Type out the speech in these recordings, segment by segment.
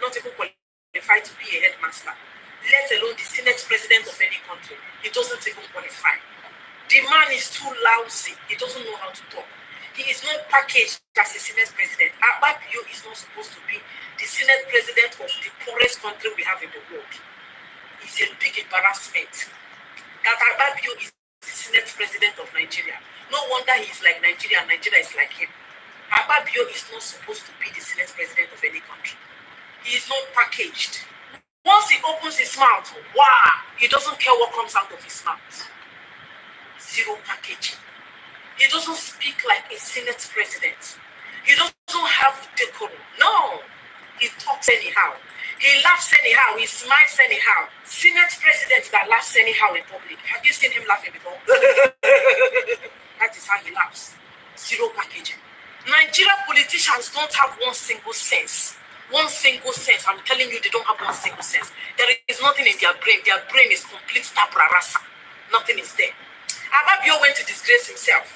not even qualified to be a headmaster, let alone the Senate president of any country. He doesn't even qualify. The man is too lousy. He doesn't know how to talk. He is not packaged as a Senate president. Akpabio is not supposed to be the Senate president of the poorest country we have in the world. It's a big embarrassment that Akpabio is the Senate president of Nigeria. No wonder he is like Nigeria and Nigeria is like him. Akpabio is not supposed to be the Senate president of any country. He is not packaged. Once he opens his mouth, wow, he doesn't care what comes out of his mouth. Zero packaging. He doesn't speak like a Senate president. He doesn't have decorum. No. He talks anyhow. He laughs anyhow. He smiles anyhow. Senate president that laughs anyhow in public. Have you seen him laughing before? That is how he laughs. Zero packaging. Nigerian politicians don't have one single sense. One single sense. I'm telling you, they don't have one single sense. There is nothing in their brain. Their brain is complete tabrarasa. Nothing is there. Akpabio went to disgrace himself.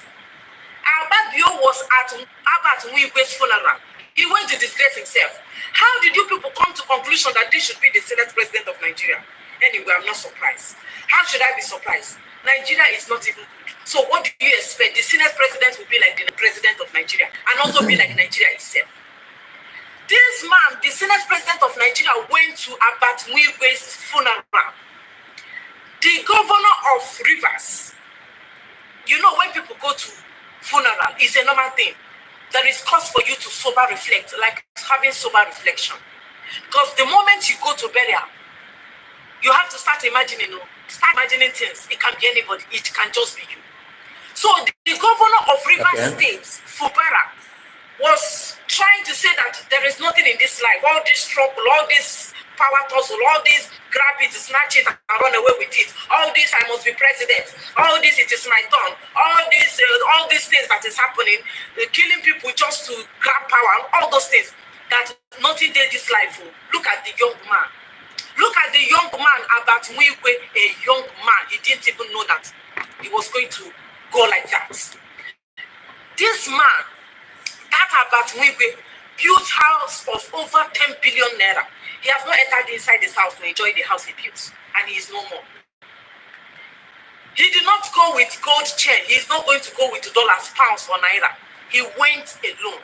Akpabio was at Abat Nwigwe's funeral. He went to disgrace himself. How did you people come to conclusion that this should be the Senate president of Nigeria? Anyway, I'm not surprised. How should I be surprised? Nigeria is not even good. So what do you expect? The Senate president will be like the president of Nigeria and also be like Nigeria itself. This man, the Senate president of Nigeria, went to Abat Nwigwe's funeral. The governor of Rivers, you know, when people go to funeral, it's a normal thing. There is cause for you to sober reflect, like having sober reflection. Because the moment you go to burial, you have to start imagining things. It can be anybody. It can just be you. So the governor of Rivers State, Fubara, was trying to say that there is nothing in this life. All this struggle, all this power tussle, all this grab it, snatch it, and run away with it. All this, I must be president. All this, it is my turn. All these things that is happening, killing people just to grab power, all those things. That nothing did this life. Look at the young man. Look at the young man about Nwigwe, a young man. He didn't even know that he was going to go like that. This man, that about Nwigwe, built house of over 10 billion naira. He has not entered inside his house to enjoy the house he built, and he is no more. He did not go with gold chain. He is not going to go with dollars, pounds, or naira. He went alone.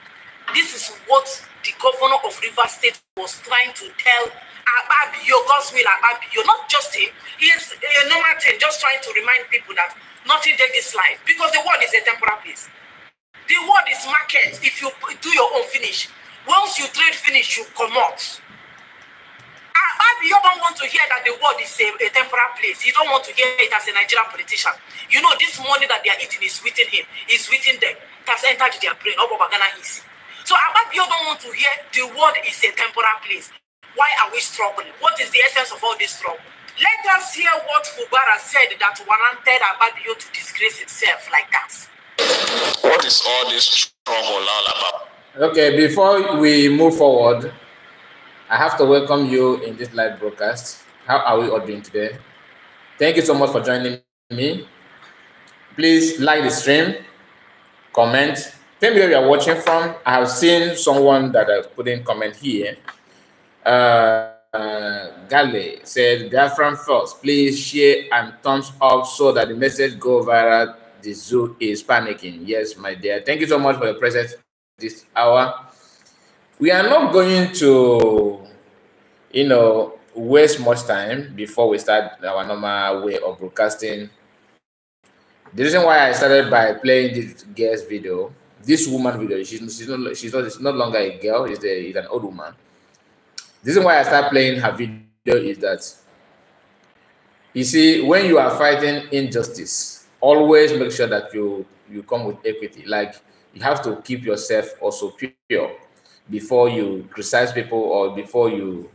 This is what the governor of Rivers State was trying to tell Akpabio, God's will Akpabio, not just him. He is a normal thing, just trying to remind people that nothing did this life, because the world is a temporal place. The world is market. If you do your own finish, once you trade finish, you come out. You don't want to hear that the world is a temporal place. You don't want to hear it as a Nigerian politician. You know, this money that they are eating is within him. It's within them. It has entered their brain. So Akpabio don't want to hear the world is a temporal place. Why are we struggling? What is the essence of all this struggle? Let us hear what Fubara said that warranted Akpabio to disgrace himself like that. What is all this struggle all about? Okay, before we move forward, I have to welcome you in this live broadcast. How are we all doing today? Thank you so much for joining me. Please like the stream, comment. Tell me where you are watching from. I have seen someone that I put in comment here. Gale said, Biafran first, please share and thumbs up so that the message go viral. The zoo is panicking. Yes, my dear. Thank you so much for your presence this hour. We are not going to, waste much time before we start our normal way of broadcasting. The reason why I started by playing this girl's video, this woman video, she's no longer a girl, she's an old woman. The reason why I started playing her video is that, you see, when you are fighting injustice, always make sure that you come with equity. Like, you have to keep yourself also pure before you criticize people, or before you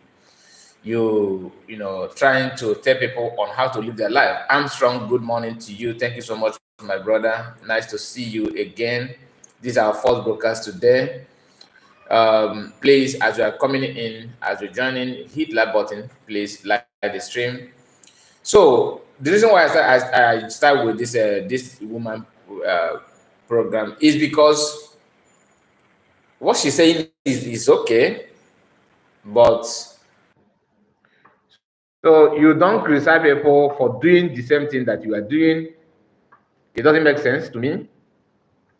trying to tell people on how to live their life. Armstrong, good morning to you. Thank you so much, my brother. Nice to see you again. This is our first broadcast today. Please, as you are coming in, as you're joining, hit that button. Please like the stream. So the reason why I start with this woman program is because what she's saying is okay. But so you don't criticize people for doing the same thing that you are doing. It doesn't make sense to me.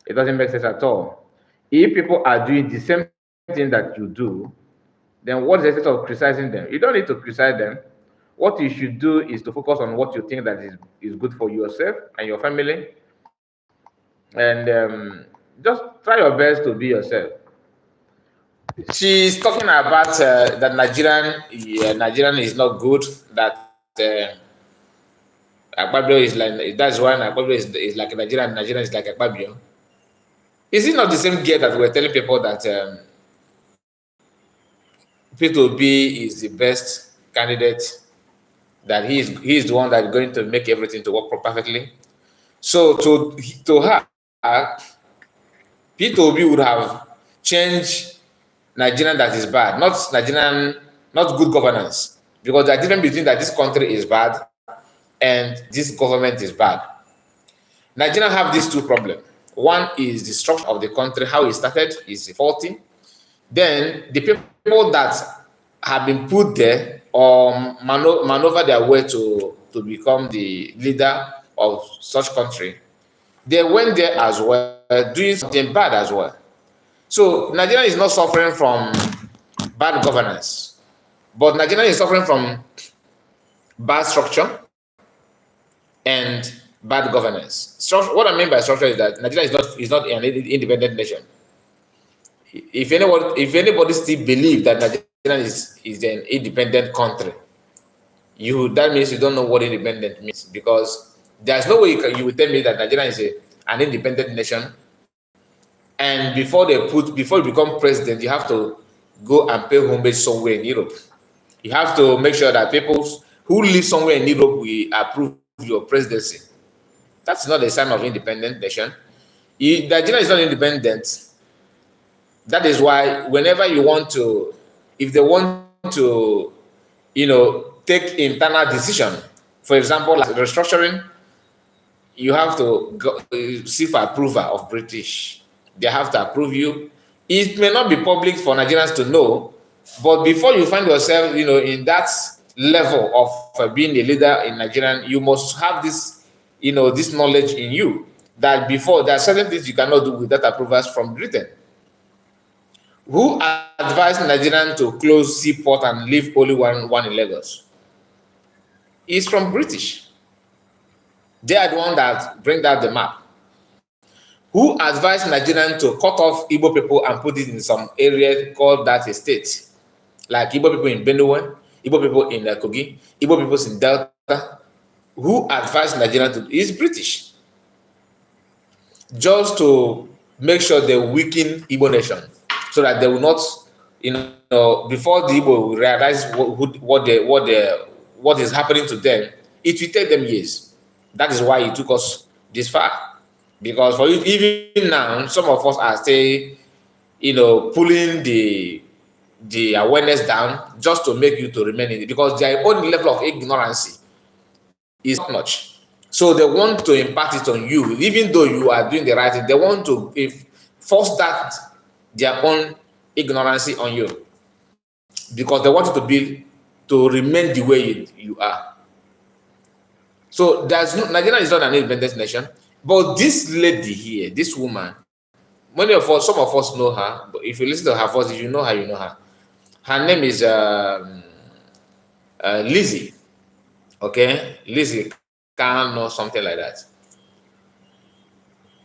It doesn't make sense at all. If people are doing the same thing that you do, then what is the sense of criticizing them? You don't need to criticize them. What you should do is to focus on what you think that is good for yourself and your family, and just try your best to be yourself. She's talking about that Nigerian is not good. That Akpabio is like, that's why Akpabio is like Nigerian. Nigerian is like Akpabio. Is it not the same gear that we're telling people that P2B is the best candidate? That he is the one that is going to make everything to work perfectly. So to her, P2B would have changed Nigerian that is bad, not Nigerian, not good governance, because the difference between that this country is bad and this government is bad. Nigeria have these two problems. One is the structure of the country, how it started is faulty. Then the people that have been put there or maneuver their way to become the leader of such country, they went there as well, doing something bad as well. So Nigeria is not suffering from bad governance, but Nigeria is suffering from bad structure and bad governance. What I mean by structure is that Nigeria is not an independent nation. If anybody still believes that Nigeria is an independent country, that means you don't know what independent means, because there's no way you will tell me that Nigeria is an independent nation, and before you become president, you have to go and pay homage somewhere in Europe. You have to make sure that people who live somewhere in Europe will approve your presidency. That's not a sign of independent nation. Nigeria is not independent. That is why whenever you want to, if they want to, take internal decision, for example, like restructuring, you have to go, seek for approval of British. They have to approve you. It may not be public for Nigerians to know, but before you find yourself, in that level of being a leader in Nigerian, you must have this, this knowledge in you that before there are certain things you cannot do without approvals from Britain. Who advised Nigerian to close seaport and leave only one in Lagos? It's from British. They are the one that bring out the map. Who advised Nigerian to cut off Igbo people and put it in some area called that a state? Like Igbo people in Benue, Igbo people in Kogi, Igbo people in Delta. Who advised Nigerian to? It's British. Just to make sure they weaken Igbo nation, so that they will not, before the Igbo will realize what is happening to them, it will take them years. That is why it took us this far. Because for even now, some of us are still, pulling the awareness down just to make you to remain in it, because their own level of ignorance is not much. So they want to impart it on you, even though you are doing the right thing. They want to force their own ignorance on you, because they want you to remain the way you are. So Nigeria is not an independent nation. But this lady here, this woman, some of us know her, but if you listen to her voice, if you know her, you know her. Her name is Lizzie. Okay? Lizzie Khan or something like that.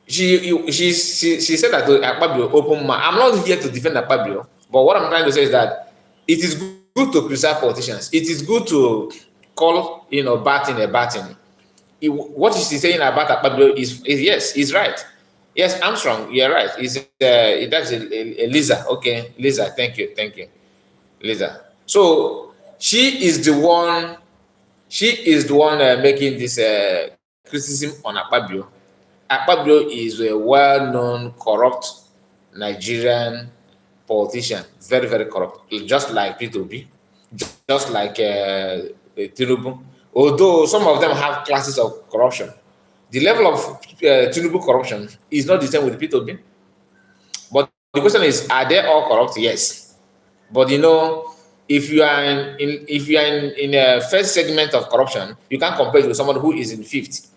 She said that Akpabio open mouth. I'm not here to defend Akpabio, but what I'm trying to say is that it is good to criticize politicians. It is good to call, batting a batting. What she's saying about Akpabio is yes, he's right. Yes, Armstrong, you're right. That's Lisa. Okay, Lisa, thank you, Lisa. So she is the one making this criticism on Akpabio. Akpabio is a well-known corrupt Nigerian politician, very, very corrupt, just like P2B, just like Tinubu. Although some of them have classes of corruption, the level of Tinubu corruption is not the same with P2B. But the question is, are they all corrupt? Yes. But if you are in a first segment of corruption, you can't compare it with someone who is in fifth.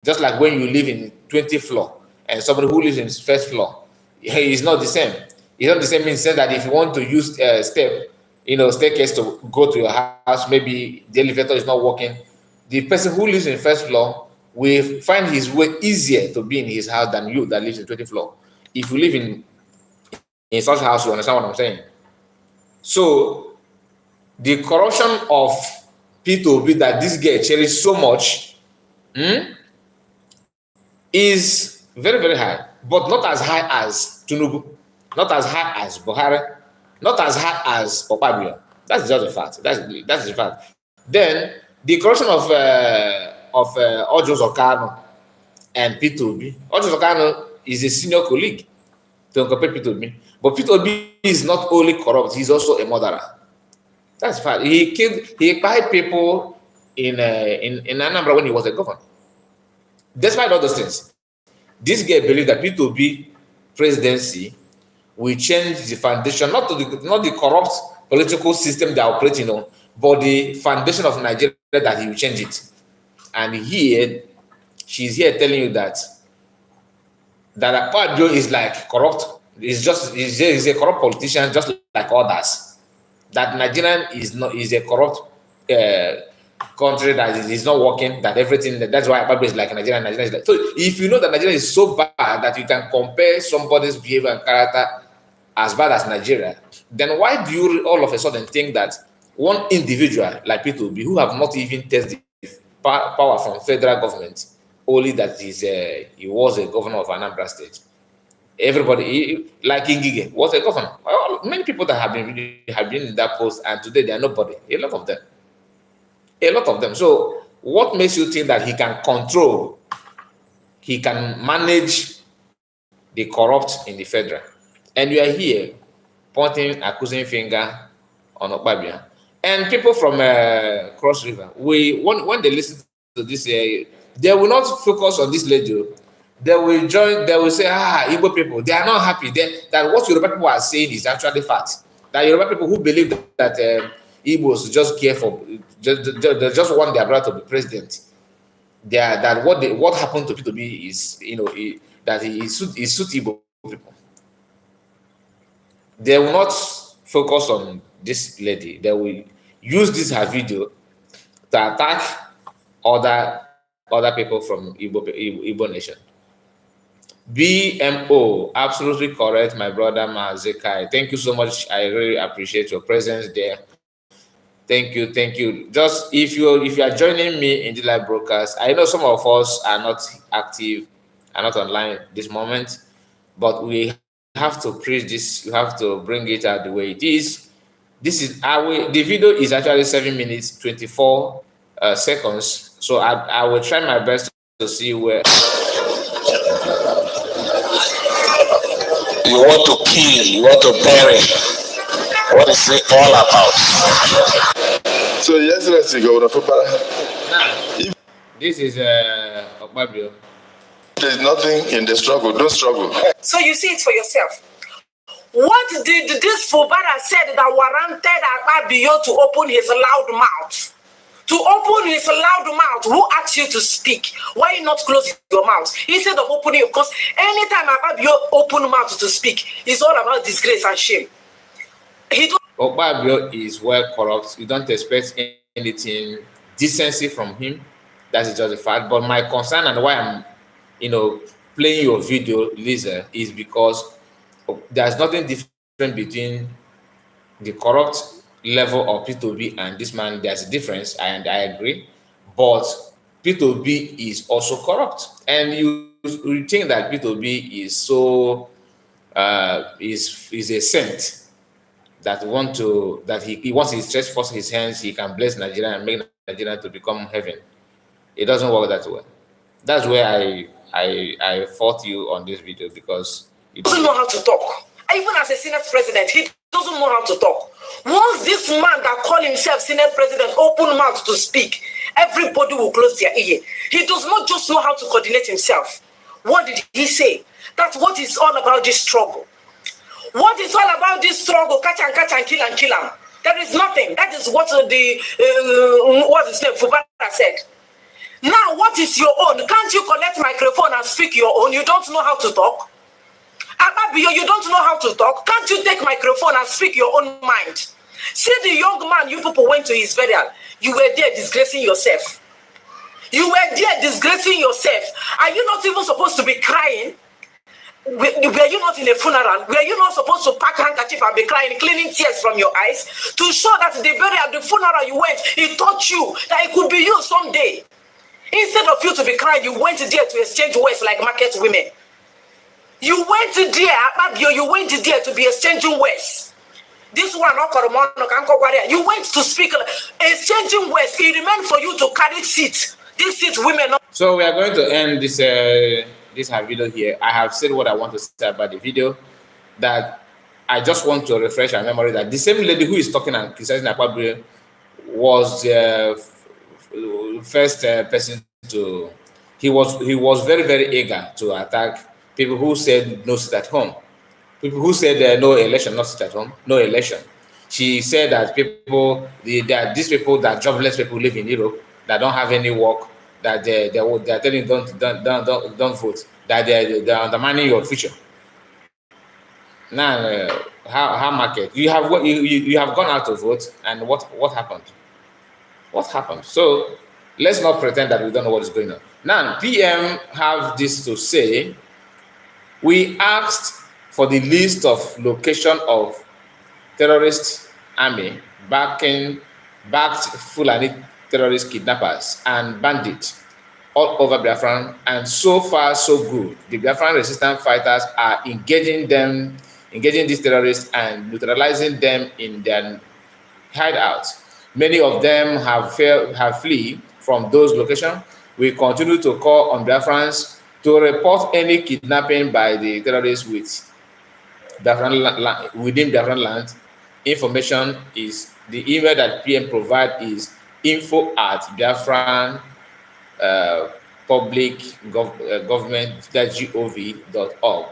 Just like when you live in 20th floor and somebody who lives in first floor, it's not the same. It's not the same in the sense that if you want to use staircase to go to your house, maybe the elevator is not working. The person who lives in first floor will find his way easier to be in his house than you that lives in 20th floor. If you live in such a house, you understand what I'm saying? So the corruption of P2B that this guy cherishes so much is very, very high, but not as high as Tinubu, not as high as Buhari, not as high as Kpai. That's just a fact. That's the fact. Then the corruption of Ojo Zokano and P2B. Ojo Zokano is a senior colleague to compare P2B, but P2B is not only corrupt; he's also a murderer. That's fact. He killed people in Anambra when he was a governor. Despite all those things, this guy believes that P2B presidency will change the foundation, not the corrupt political system they are operating on, but the foundation of Nigeria, that he will change it. And here, she's here telling you that Akpabio is like corrupt. He's a corrupt politician, just like others. That Nigerian is a corrupt country that is not working. That everything. That's why Akpabio is like Nigerian. Nigerian is like. So if you know that Nigeria is so bad that you can compare somebody's behavior and character as bad as Nigeria, then why do you all of a sudden think that one individual like P2B, who have not even tested power from federal government, only that he was a governor of Anambra State? Everybody, like Ngige, was a governor. Well, many people that have been in that post, and today they are nobody. A lot of them. So, what makes you think that he can control, he can manage the corrupt in the federal? And you are here pointing, accusing finger on Akpabio. And people from Cross River, when they listen to this, they will not focus on this lady. They will say, Igbo people, they are not happy. That what Yoruba people are saying is actually fact. That Yoruba people who believe that Igbos just care for, they just want their brother to be president. That what happened to P2B is, that he suit Igbo people. They will not focus on this lady. They will use this her video to attack other people from Igbo nation. BMO, absolutely correct, my brother Mazekai. Thank you so much. I really appreciate your presence there. Thank you. Just if you are joining me in the live broadcast, I know some of us are not active, are not online this moment, but we have to preach this. You have to bring it out the way it is. This is the video is actually 7 minutes 24 seconds. So I will try my best to see where. You want to kill, you want to bury. What is it all about? So, yes, let's go. This is Akpabio. There's nothing in the struggle. Don't struggle. So you see it for yourself. What did this Fubara said that warranted Akpabio to open his loud mouth? To open his loud mouth, who asked you to speak? Why not close your mouth instead of opening it? Because anytime Akpabio open mouth to speak, it's all about disgrace and shame. Akpabio is well corrupt. You don't expect anything decency from him. That is just a fact. But my concern and why I'm, playing your video, Lisa, is because there's nothing different between the corrupt level of P2B and this man. There's a difference, and I agree. But P2B is also corrupt, and you think that P2B is so is a saint that he wants to stretch forth his hands, he can bless Nigeria and make Nigeria to become heaven. It doesn't work that way. That's where I fought you on this video, because he doesn't know how to talk. Even as a Senate president, he doesn't know how to talk. Once this man that call himself Senate president open mouth to speak, everybody will close their ear. He does not just know how to coordinate himself. What did he say? That's what is all about this struggle. What is all about this struggle? Catch and kill and kill him. There is nothing. That is what what's his name, Fubara said. Now, what is your own? Can't you collect microphone and speak your own? You don't know how to talk? Ababio, you don't know how to talk? Can't you take microphone and speak your own mind? See the young man you people went to his burial. You were there disgracing yourself. You were there disgracing yourself. Are you not even supposed to be crying? Were you not in a funeral? Were you not supposed to pack handkerchief and be crying, cleaning tears from your eyes to show that the burial, the funeral you went, it taught you that it could be you someday? Instead of you to be crying, you went there to exchange words like market women. You went there, you went there to be exchanging words. This one, you went to speak, exchanging words. It remained for you to carry seat. This seat, women. So we are going to end this this video here. I have said what I want to say about the video. That I just want to refresh our memory that the same lady who is talking and criticizing Akpabio was the first person to. He was very eager to attack people who said no sit at home. People who said no election, not sit at home, no election. She said that these people, that jobless people live in Europe, that don't have any work, that they're telling you don't vote, that they're undermining your future. Now, how market? You have gone out to vote, and what happened? What happened? So let's not pretend that we don't know what is going on. Now, PM have this to say. We asked for the list of location of terrorist army backed Fulani terrorist kidnappers and bandits all over Biafran, and so far so good. The Biafran resistance fighters are engaging these terrorists and neutralizing them in their hideouts. Many of them have fled from those locations. We continue to call on Biafrans to report any kidnapping by the terrorists within Biafran land. Information is the email that PM provide is info@biafran publicgovernment.gov.org.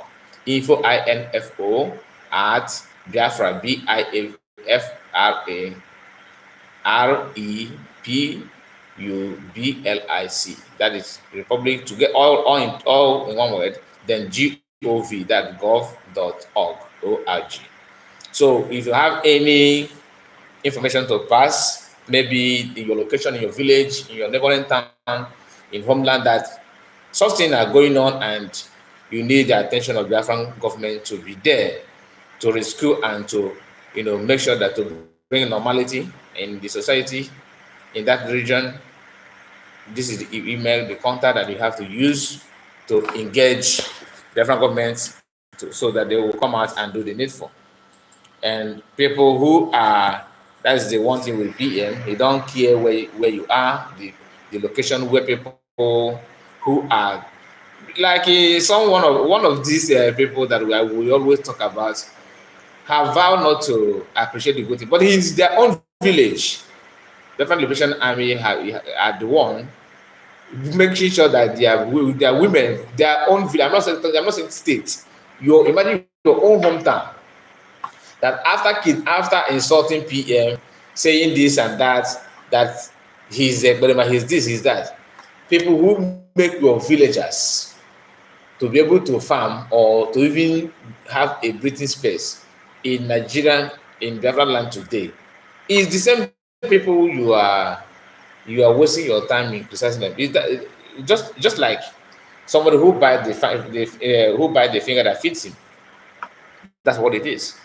info@biafra BIAFRAREPUBLIC. That is Republic, to get all in one word, then gov.org. So if you have any information to pass, maybe in your location, in your village, in your neighboring town, in homeland, that such things are going on and you need the attention of the Biafran government to be there to rescue and to make sure that to bring normality in the society in that region, this is the email, the contact that you have to use to engage the Biafran government so that they will come out and do the needful. And people who are, that is the one thing with PM, he don't care where you are, the location where people who are, like one of these people that we always talk about, have vowed not to appreciate the good thing, but he's their own village. The Biafran Liberation Army are the one making sure that their women, their own village. I'm not saying state. You imagine your own hometown. That after insulting PM, saying this and that he's this, he's that. People who make your villagers to be able to farm or to even have a breathing space in Nigeria, in Biafran land today, is the same people you are wasting your time in criticizing them. Just like somebody who bites the finger that fits him. That's what it is.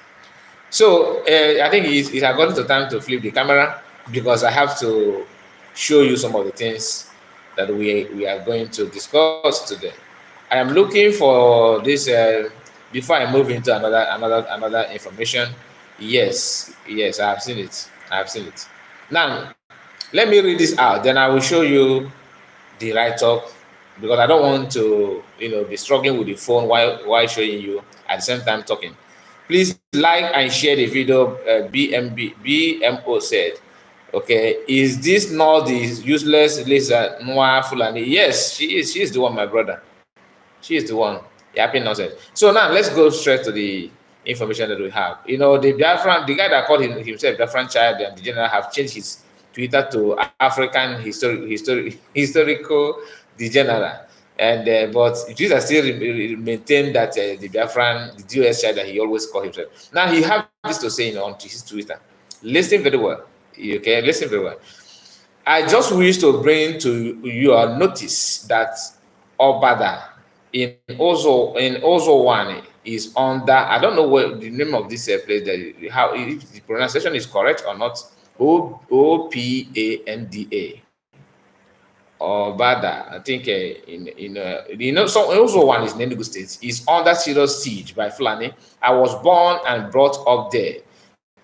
So I think it has gotten to time to flip the camera, because I have to show you some of the things that we are going to discuss today. I am looking for this before I move into another information. Yes, I have seen it. Now, let me read this out, then I will show you the write-up, because I don't want to be struggling with the phone while showing you at the same time talking. Please like and share the video. BMO said, okay, is this not the useless Lisa Noah Fulani? Yes, she is the one, my brother. She is the one. Happy nonsense. So now let's go straight to the information that we have. You know, the Biafran, the guy that called himself Biafran child and the general have changed his Twitter to African historical the general. And but Jesus still maintained that the Biafran, the DOS child that he always called himself. Now he have this to say on his Twitter. Listen very well. Okay, listen very well. I just wish to bring to your notice that Obada in Ozo one is under, I don't know what the name of this place, that how if the pronunciation is correct or not. Opanda. Obada, I think so also one is in Enugu State, is under serious siege by Fulani. I was born and brought up there.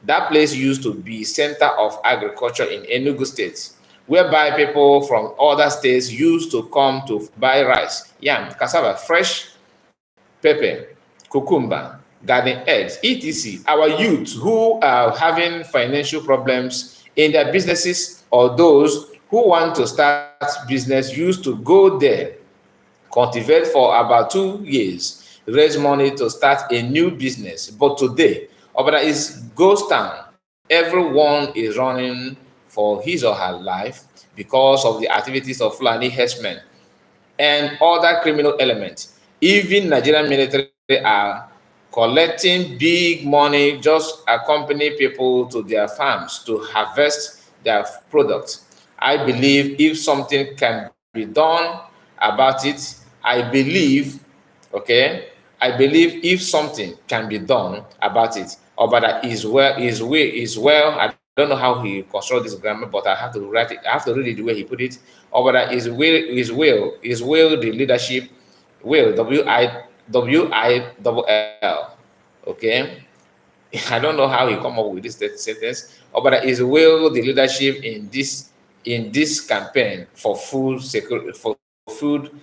That place used to be center of agriculture in Enugu State, whereby people from other states used to come to buy rice, yam, cassava, fresh pepper, cucumber, garden eggs, etc. Our youth who are having financial problems in their businesses or those who want to start business used to go there, cultivate for about 2 years, raise money to start a new business. But today, Obada is ghost town. Everyone is running for his or her life because of the activities of Fulani herdsmen and other criminal elements. Even Nigerian military are collecting big money, just accompany people to their farms to harvest their products. I believe if something can be done about it, I believe, okay, I believe if something can be done about it, Obada is well. I don't know how he constructed this grammar, but I have to write it. I have to read it the way he put it. Obada is will the leadership will WILL. Okay, I don't know how he come up with this sentence. Obada is will the leadership in this campaign for food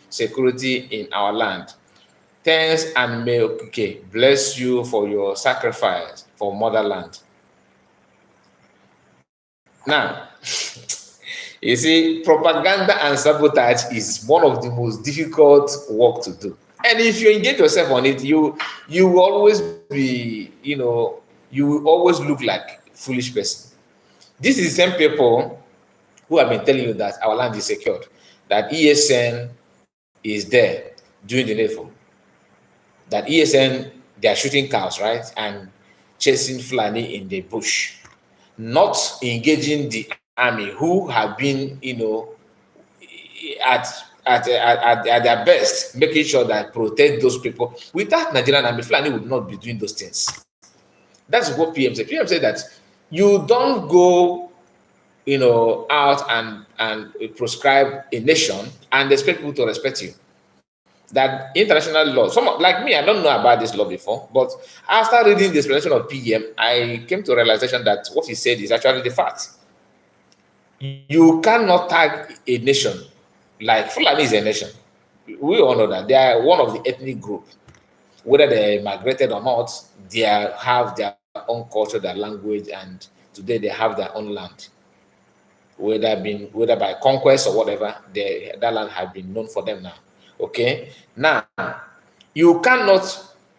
security in our land. Thanks and may okay bless you for your sacrifice for motherland. Now, you see, propaganda and sabotage is one of the most difficult work to do. And if you engage yourself on it, you will always be, you will always look like foolish person. This is the same people who have been telling you that our land is secured, that ESN is there doing the needful, that ESN, they are shooting cows, right, and chasing Fulani in the bush, not engaging the army who have been, at their best, making sure that protect those people. Without Nigerian army, Fulani would not be doing those things. That's what PM said. PM said that you don't go, out and prescribe a nation and expect people to respect you. That international law, like me, I don't know about this law before, but after reading the explanation of PM, I came to a realization that what he said is actually the fact. You cannot tag a nation, like Fulani is a nation. We all know that they are one of the ethnic group. Whether they migrated or not, they have their own culture, their language, and today they have their own land. Whether by conquest or whatever, that land has been known for them now. Okay, now you cannot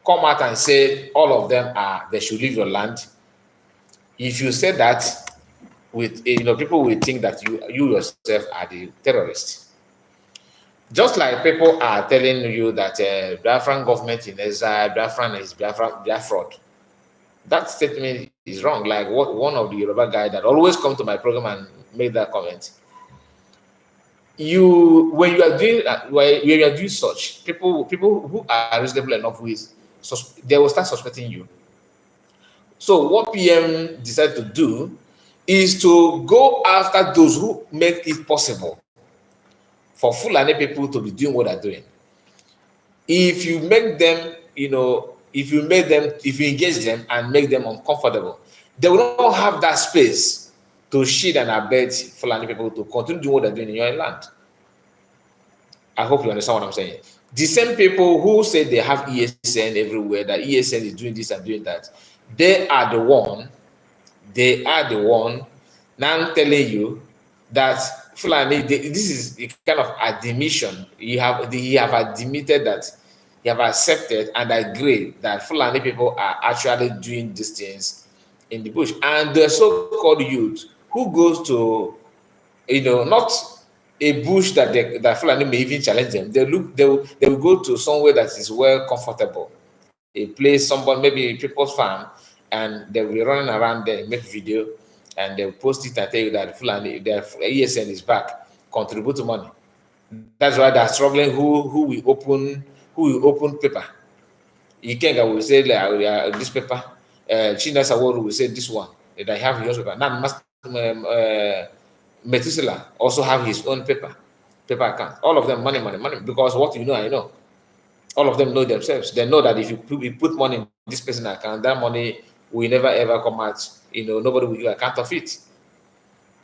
come out and say all of them they should leave your land. If you say that, with people will think that you yourself are the terrorist. Just like people are telling you that Biafran government in exile, Biafran is Biafraud. That statement is wrong. Like what one of the Yoruba guy that always come to my program and make that comment. When you are doing such, people who are reasonable enough they will start suspecting you. So what PM decided to do is to go after those who make it possible for Fulani people to be doing what they're doing. If you make them, if you engage them and make them uncomfortable, they will not have that space to shield and abet Fulani people to continue doing what they're doing in your land. I hope you understand what I'm saying. The same people who say they have ESN everywhere, that ESN is doing this and doing that, they are the one now telling you that Fulani, this is a kind of admission. He have admitted that he have accepted and agreed that Fulani people are actually doing these things in the bush. And the so-called youth who goes to, not a bush that Fulani may even challenge them. They will go to somewhere that is well comfortable, a place, somebody, maybe people's farm, and they will be running around there, make video, and they'll post it and tell you that Fulani, their ESN is back, contribute money. That's why they're struggling. Who will open paper? Ikenga will say like, this paper. China Saworu will say this one that I have your paper. Now Methuselah also have his own paper account. All of them money, because what you know, I know. All of them know themselves. They know that if you put money in this person's account, that money will never ever come out. Nobody will give account of it.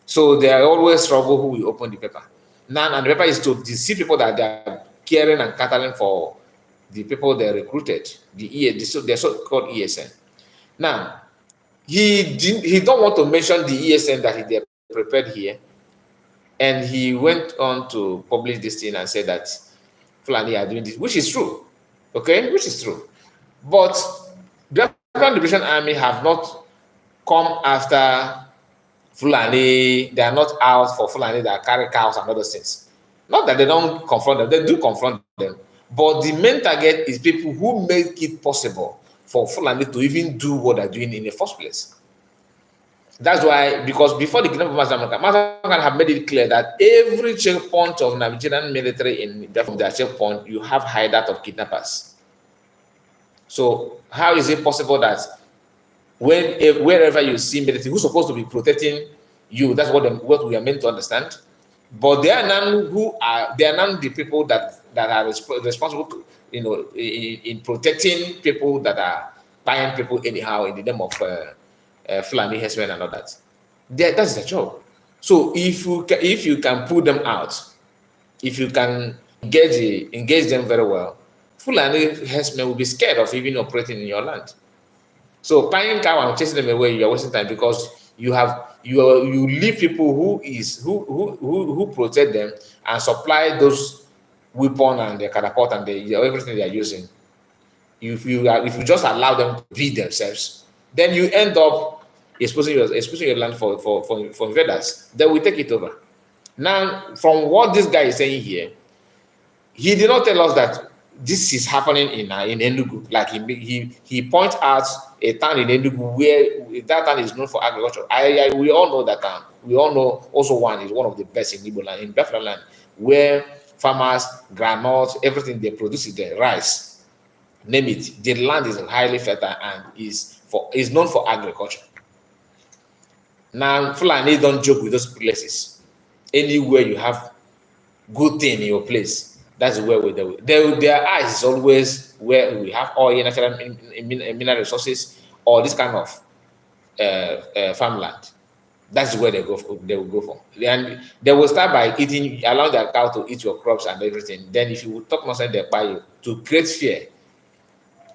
So they are always struggle who will open the paper. Now, and the paper is to deceive people that they are caring and catering for the people they recruited, the so-called ESN. Now, he don't want to mention the ESN that they prepared here, and he went on to publish this thing and said that Fulani are doing this, which is true, okay, which is true. But the African Liberation Army have not come after Fulani. They are not out for Fulani that carry cows and other things. Not that they don't confront them, they do confront them. But the main target is people who make it possible for Fulani to even do what they're doing in the first place. That's why, because before the kidnapping of Master have made it clear that every checkpoint of Nigerian military from their checkpoint, you have hideout of kidnappers. So how is it possible that wherever you see military who's supposed to be protecting you, that's what we are meant to understand. But they are none the people that are responsible to, in protecting people that are buying people anyhow in the name of Fulani herdsmen and all that. That's the job. So if you can pull them out, if you can engage them very well, Fulani herdsmen will be scared of even operating in your land. So buying cow and chasing them away, you are wasting time, because you leave people who protect them and supply those weapons and the catapult and everything they are using. If you just allow them to be themselves, then you end up exposing your land for invaders. They will take it over. Now, from what this guy is saying here, he did not tell us that this is happening in Enugu. Like he points out a town in Enugu where that town is known for agriculture. We all know that town. We all know also one is one of the best in Igbo land, in Biafra land, where farmers, granules, everything they produce is there, rice, name it. The land is highly fertile and is known for agriculture. Now, Fulani don't joke with those places. Anywhere you have good thing in your place, that's where their eyes is always where we have oil, natural mineral resources, or this kind of farmland. That's where they will go for. And they will start by allowing their cow to eat your crops and everything. Then if you will talk nonsense, they buy you to create fear.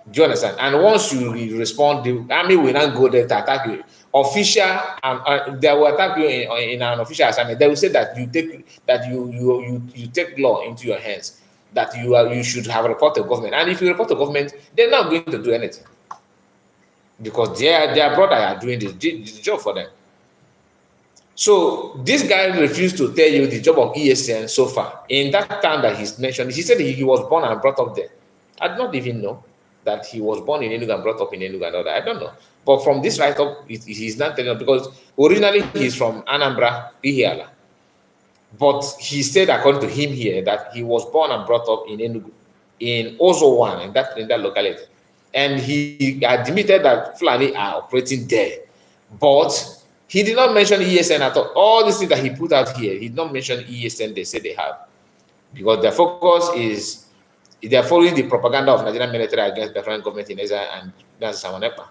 Do you understand? And once you respond, the army will not go there to attack you. Official, and they will attack you in an official assignment. They will say that you take law into your hands, that you should have reported to government. And if you report to government, they're not going to do anything, because their brother are doing the job for them. So this guy refused to tell you the job of ESN so far. In that time that he's mentioned, he said he was born and brought up there. I did not even know that he was born in Enugu and brought up in Enugu and all that. I don't know. But from this write-up, he's not telling us, because originally he's from Anambra, Ihiala. But he said, according to him here, that he was born and brought up in Enugu, in Ozowan, in that locality. And he admitted that Fulani are operating there. But he did not mention ESN at all. All these things that he put out here, he did not mention ESN they say they have. Because their focus is, they are following the propaganda of Nigerian military against the foreign government in Israel and that's Samanepa.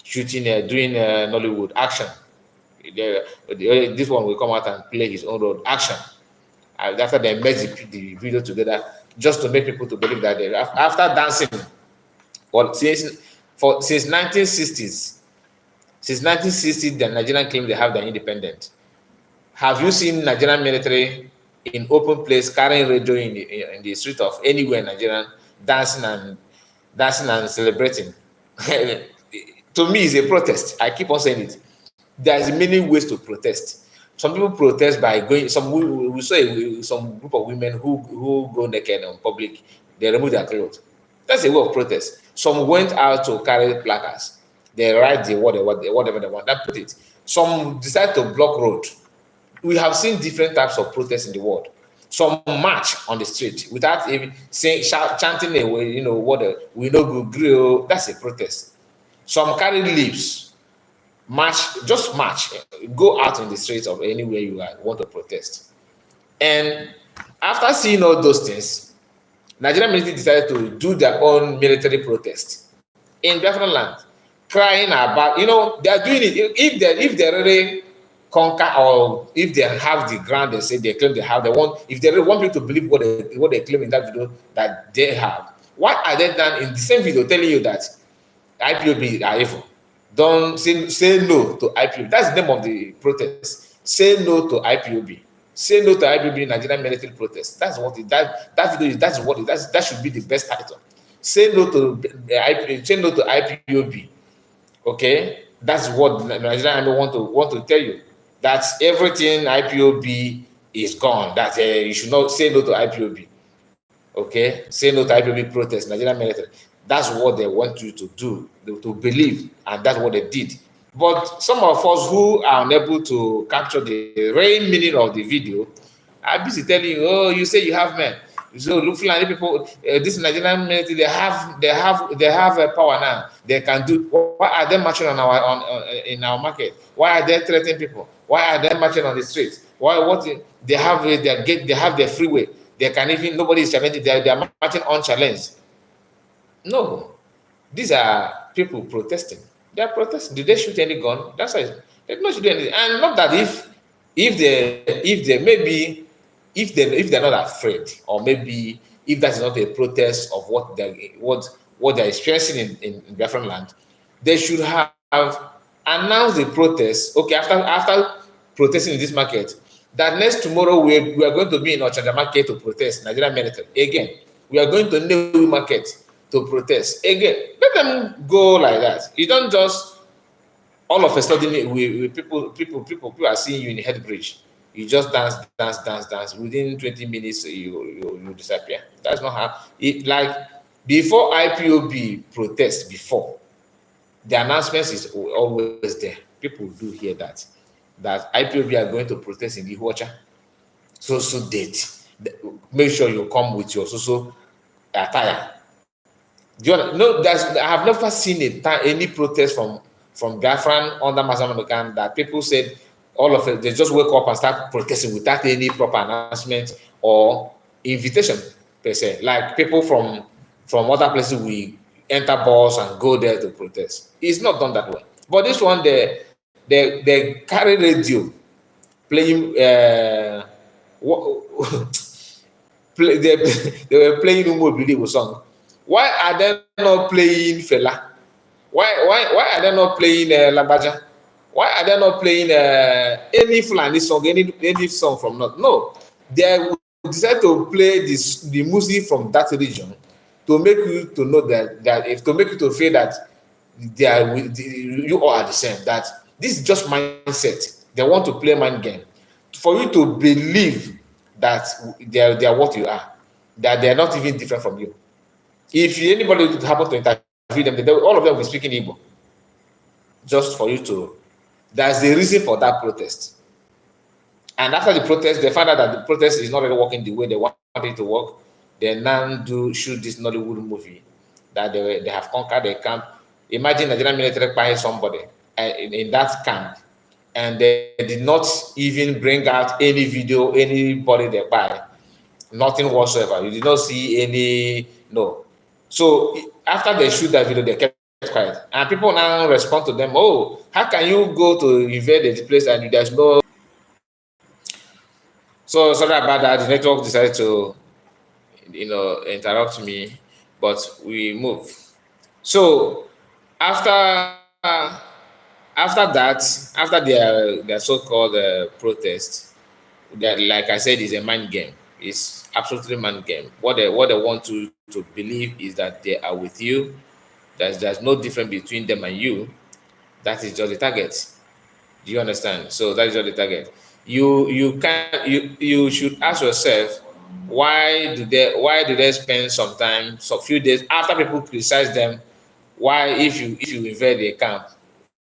Shooting, doing Nollywood action. This one will come out and play his own role, action. After they merge the video together, just to make people to believe that they, after dancing, well, since 1960s, the Nigerian claim they have their independence. Have you seen Nigerian military in open place carrying radio in the street of anywhere in Nigeria dancing and celebrating. To me, it's a protest. I keep on saying it. There's many ways to protest. Some people protest by going. We saw some group of women who go naked in public. They remove their clothes. That's a way of protest. Some went out to carry placards. They write whatever they want. That put it. Some decide to block road. We have seen different types of protests in the world. Some march on the street without even saying, chanting away, we know go grill. That's a protest. Some carry leaves, just march, go out in the streets of anywhere you want to protest. And after seeing all those things, Nigerian military decided to do their own military protest in Biafra land, crying about, they are doing it. If they really conquer, or if they have the ground they say they claim they have, if they really want people to believe what they claim in that video that they have, why are they done in the same video telling you that IPOB are evil? Don't say no to IPOB. That's the name of the protest. Say no to IPOB. Say no to IPOB Nigerian military protest. That's what that video is. That should be the best title. Say no to IPOB. Say no to IPOB. Okay, that's what Nigerian army want to tell you. That everything IPOB is gone. That you should not say no to IPOB. Okay, say no to IPOB protest. Nigerian military. That's what they want you to do, to believe, and that's what they did. But some of us who are unable to capture the real meaning of the video are busy telling you, oh, you say you have men. So look, Fulani people, this Nigerian military, they have a power now. They can do. Why are they marching in our market? Why are they threatening people? Why are they marching on the streets? They have their freeway. They can even, nobody is challenging. They are marching unchallenged. No, these are people protesting. They are protesting. Did they shoot any gun? That's why they did not shoot anything. And not that if they're not afraid, or maybe if that's not a protest of what they're experiencing in Biafran land, they should have announced the protest. Okay, after protesting in this market, that next tomorrow we are going to be in Ochanda market to protest Nigerian military again. We are going to New market to protest again. Let them go like that. You don't just all of a sudden people are seeing you in the head bridge. You just dance. Within 20 minutes, you disappear. That's not how it, like before IPOB protest. Before the announcements is always there. People do hear that IPOB are going to protest in the Ihuacha. So date. Make sure you come with your so attire. Do you know? I have never seen any protest from Biafran under Mazamanukan that people said all of it, they just wake up and start protesting without any proper announcement or invitation per se. Like people from other places, we enter bus and go there to protest. It's not done that way. But this one, they carry radio playing. They were playing Umo song. Why are they not playing Fela? Why are they not playing Labaja? Why are they not playing any Fulani song, any song from North? No, they decide to play the music from that region to make you to know to make you to feel that you all are the same. That this is just mindset. They want to play mind game for you to believe that they are what you are, that they are not even different from you. If anybody would happen to interview them, all of them will be speaking Igbo. Just for you to, that's the reason for that protest. And after the protest, they found out that the protest is not really working the way they want it to work. They now shoot this Nollywood movie that they have conquered a camp. Imagine Nigerian military buying somebody in that camp, and they did not even bring out any video, anybody they buy, nothing whatsoever. You did not see any, no. So after they shoot that video, they kept quiet, and people now respond to them. Oh, how can you go to invade the place and there's no? So sorry about that. The network decided to, interrupt me, but we move. So after their so-called protest, that, like I said, is a mind game. It's absolutely man game. What they want to believe is that they are with you. There's no difference between them and you. That is just the target. Do you understand? So that is just the target. You should ask yourself, why do they spend some time, so few days after people criticize them? Why, if you invade a camp,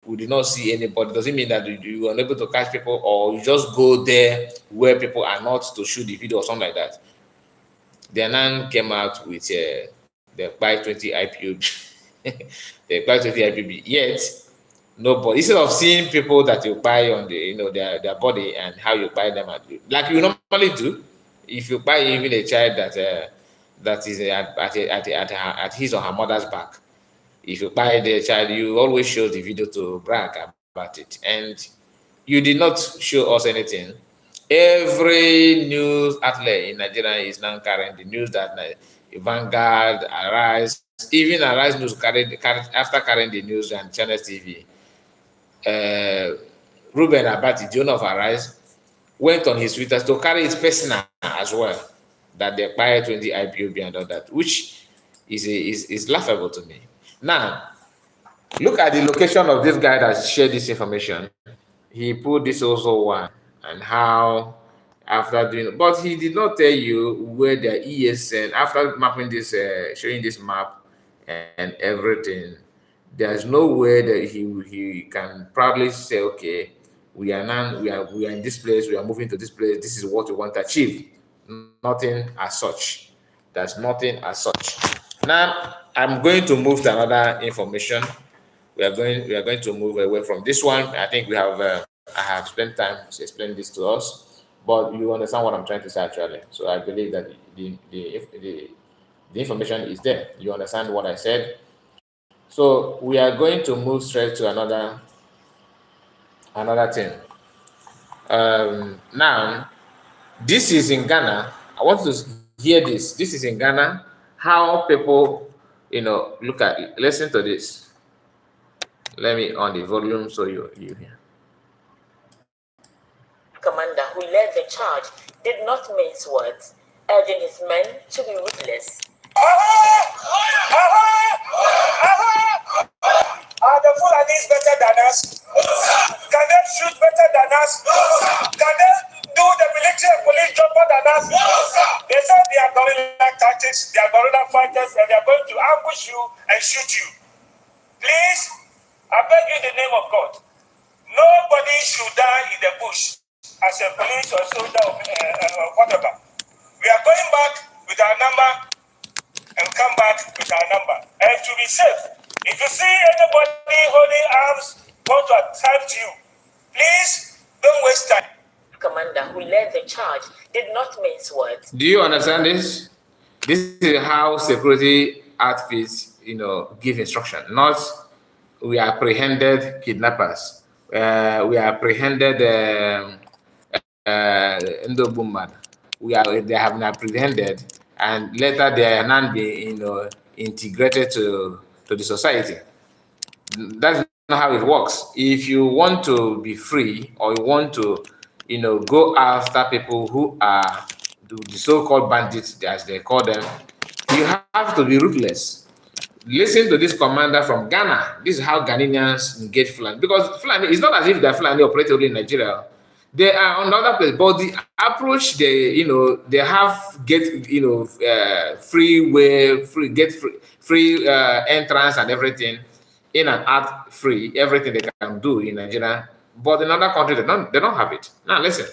we did not see anybody? Does it mean that you were unable to catch people, or you just go there where people are not to shoot the video or something like that? The Nan came out with the Kpai 20 IPOB, the Kpai 20 IPB. Yet, nobody, instead of seeing people that you buy on the, their body and how you buy them, like you normally do, if you buy even a child that is at his or her mother's back, if you buy the child, you always show the video to brag about it. And you did not show us anything. Every news outlet in Nigeria is now carrying the news that Vanguard, Arise, even Arise News after carrying the news and Channel TV. Ruben Abati, the owner of Arise, went on his Twitter to carry his personal as well, that they buy 20 IPOB and all that, which is laughable to me. Now, look at the location of this guy that shared this information. He put this also one, and how after doing, but he did not tell you where the ESN, after mapping this, showing this map and everything. There's no way that he can proudly say, okay, we are in this place, we are moving to this place, this is what we want to achieve. Nothing as such. There's nothing as such. Now I'm going to move to another information. We are going to move away from this one. I think I have spent time to explain this to us, but you understand what I'm trying to say actually. So I believe that the information is there. You understand what I said. So we are going to move straight to another thing. Now, this is in Ghana. I want to hear this. This is in Ghana. How people, listen to this. Let me on the volume so you hear. Commander who led the charge did not mince words, urging his men to be ruthless. Are the Fulanis better than us? Can they shoot better than us? Can they do the military and police job better than us? They say they are guerrilla tactics, they are guerrilla fighters, and they are going to ambush you and shoot you. Please, I beg you in the name of God, nobody should die in the bush as a police or soldier or whatever. We are going back with our number and come back with our number. And to be safe, if you see anybody holding arms want to attack you, please don't waste time. Commander who led the charge did not mince words. Do you understand this? This is how security outfits, give instruction. Not we apprehended kidnappers. We apprehended Ndobumad. They have been apprehended, and later they are now being integrated to the society. That's not how it works. If you want to be free, or you want to go after people who are the so-called bandits, as they call them, you have to be ruthless. Listen to this commander from Ghana. This is how Ghanaians engage Fulani. Because Fulani, it's not as if the Fulani operate only in Nigeria. They are on other place, but the approach they have free way, free entrance and everything, in and out free, everything they can do in Nigeria. But in other countries, they don't have it. Now listen,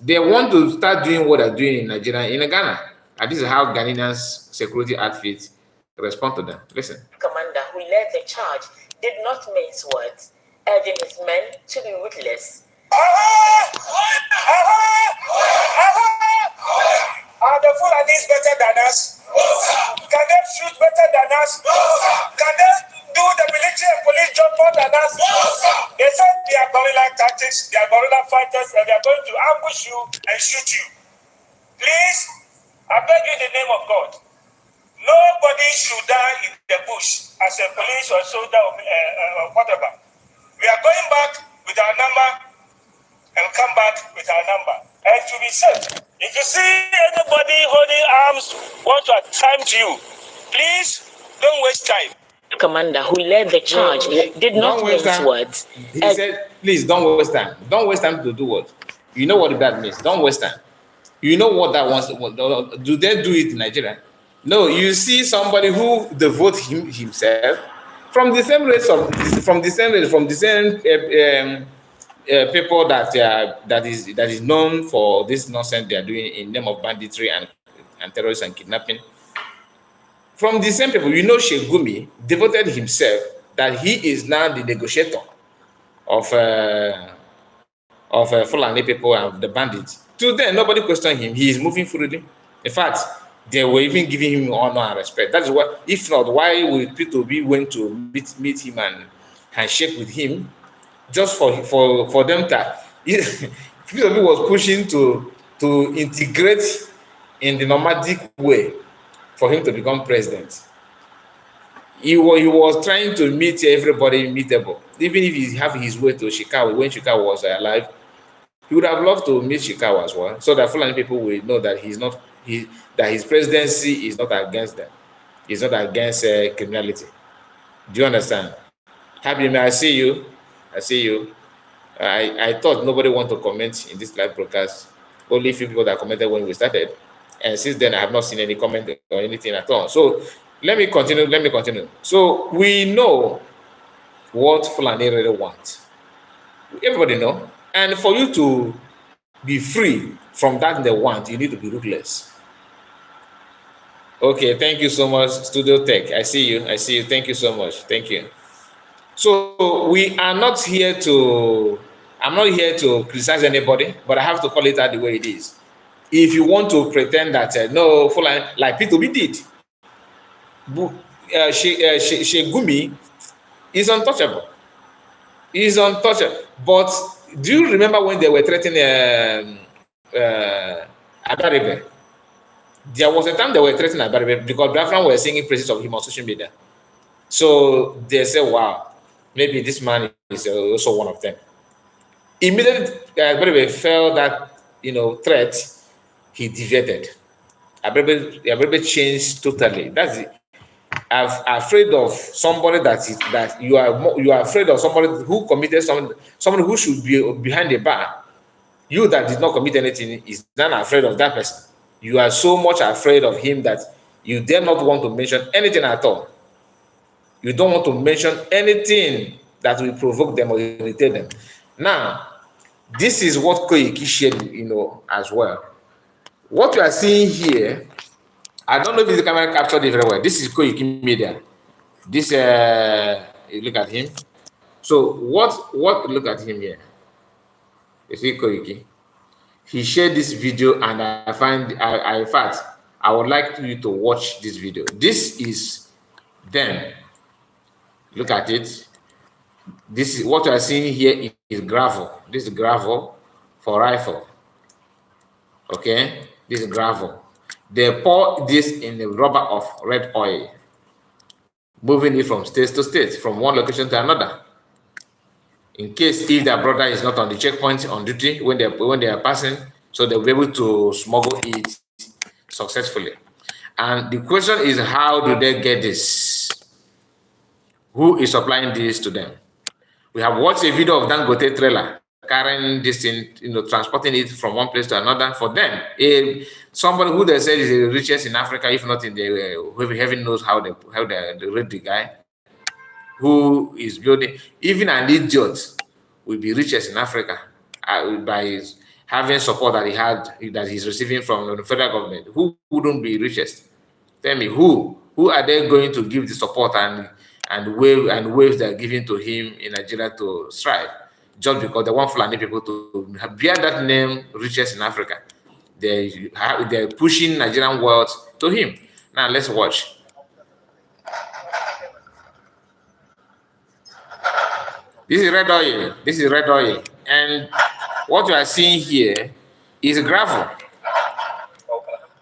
they want to start doing what they're doing in Nigeria in Ghana, and this is how Ghanaians security outfits respond to them. Listen. Commander who led the charge did not mince words, urging his men to be ruthless. Are the Fulanis better than us? Can they shoot better than us? Can they do the military and police job better than us? They say they are guerrilla tactics, they are guerrilla fighters, and they are going to ambush you and shoot you. Please, I beg you in the name of God, nobody should die in the bush as a police or soldier or whatever. We are going back with our number and come back with our number. and to be safe. If you see anybody holding arms want to attempt you, please don't waste time. Commander who led the charge did not mince words. He said, please don't waste time. Don't waste time to do what? You know what that means. Don't waste time. You know what that wants. Do they do it in Nigeria? No, you see somebody who devotes himself from the same race from the same people that is known for this nonsense they are doing in name of banditry and terrorism and kidnapping. From the same people, you know, Shegumi devoted himself that he is now the negotiator of Fulani people and the bandits. Today, nobody questioned him. He is moving freely. In fact, they were even giving him honor and respect. That is what, if not, why would P2B went to meet him and handshake with him, just for them to. P2B was pushing to integrate in the nomadic way for him to become president. He was trying to meet everybody meetable. Even if he have his way to Chicago, when Chicago was alive, he would have loved to meet Chicago as well, so that Fulani people will know that that his presidency is not against them. It's not against criminality. Do you understand? Happy, I see you. I see you. I thought nobody wanted to comment in this live broadcast. Only a few people that commented when we started. And since then, I have not seen any comment or anything at all. So let me continue. So we know what Fulani really want. Everybody know. And for you to be free from that they want, you need to be ruthless. Okay, thank you so much, Studio Tech. I see you. Thank you so much. Thank you. So we are not here to, I'm not here to criticize anybody, but I have to call it out the way it is. If you want to pretend that, no, Fulani, like P2B did, Shegumi is untouchable. He's untouchable. But do you remember when they were threatening Abaribe? There was a time they were threatening Abaribe because Biafran were singing praises of him on social media. So they said, wow, maybe this man is also one of them. Immediately, Abaribe felt that, threat, he deviated. Abaribe changed totally. That's it. I'm afraid of somebody that you are afraid of somebody who committed somebody who should be behind the bar. You that did not commit anything is not afraid of that person. You are so much afraid of him that you dare not want to mention anything at all. You don't want to mention anything that will provoke them or irritate them. Now, this is what Koiki shared, as well. What you are seeing here, I don't know if the camera captured it very well. This is Koiki Media. This, look at him. So look at him here. You see Koiki. He shared this video, and in fact, I would like you to watch this video. This is them. Look at it. This is what you are seeing here is gravel. This is gravel for rifle. Okay, this is gravel. They pour this in the rubber of red oil, moving it from state to state, from one location to another. In case if their brother is not on the checkpoint on duty when they are passing, so they'll be able to smuggle it successfully. And the question is, how do they get this? Who is supplying this to them? We have watched a video of Dangote trailer carrying this thing, transporting it from one place to another. For them, somebody who they say is the richest in Africa, if not in the heaven knows how they rate the guy who is building. Even an idiot will be richest in Africa by having support that he's receiving from the federal government. Who wouldn't be richest? Tell me who are they going to give the support and waves they're giving to him in Nigeria to strive, just because they want Fulani people to bear that name, richest in Africa. They're pushing Nigerian wealth to him. Now let's watch. This is red oil. This is red oil, and what you are seeing here is gravel.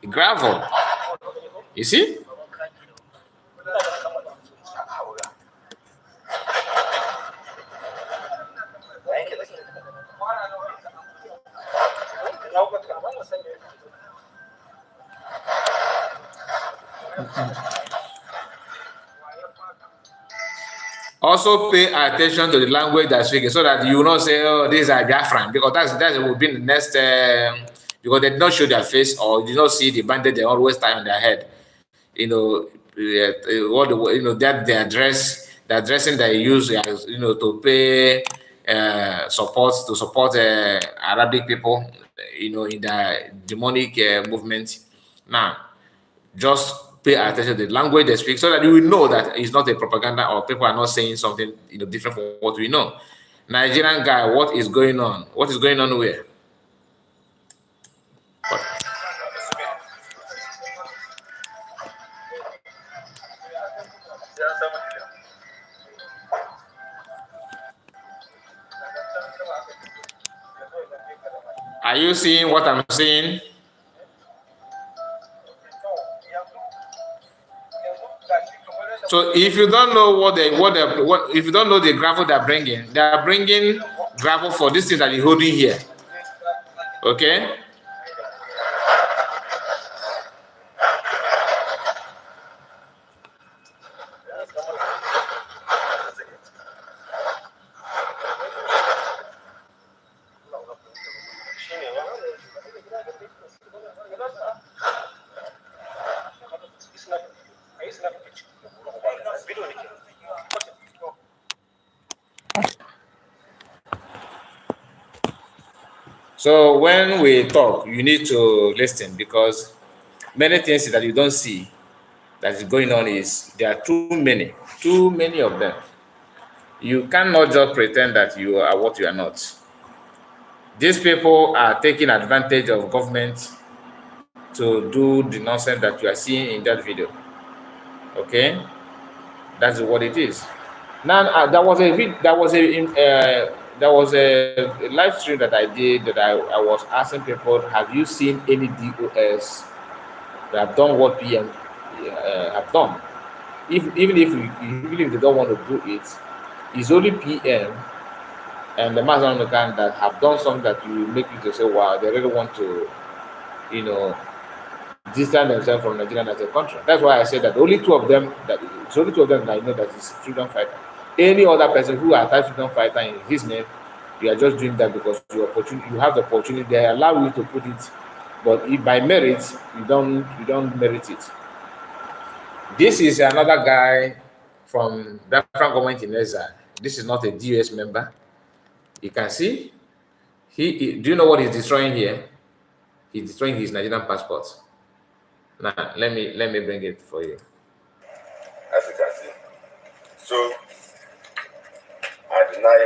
Gravel. You see? Also pay attention to the language that's speaking so that you will not say, oh, these are Biafran, because that will be the next, because they did not show their face or did not see the bandage they always tie on their head. You know, what you know, that their dress, the dressing they use, you know, to pay support Arabic people, you know, in the demonic movement. Now, just pay attention to the language they speak so that you will know that it's not a propaganda or people are not saying something, you know, different from what we know. Nigerian guy, what is going on? What is going on where? What? Are you seeing what I'm seeing? So if you don't know if you don't know the gravel they are bringing gravel for this thing that you're holding here. Okay. So when we talk, you need to listen because many things that you don't see that is going on is there are too many of them. You cannot just pretend that you are what you are not. These people are taking advantage of government to do the nonsense that you are seeing in that video. Okay, that's what it is. Now there was a live stream that I did that I was asking people, have you seen any DOS that have done what PM have done? Even if they don't want to do it, it's only PM and the Mazan that have done something that will make you to say, wow, they really want to, you know, distance themselves from Nigeria as a country. That's why I said that only two of them that I know that is freedom fighter. Any other person who attached freedom fighter in his name, you are just doing that because you have the opportunity. They allow you to put it, but if by merit you don't merit it. This is another guy from Biafran government in exile. This is not a DUS member. You can see. Do you know what he's destroying here? He's destroying his Nigerian passport. Now let me bring it for you. As you can see. So I deny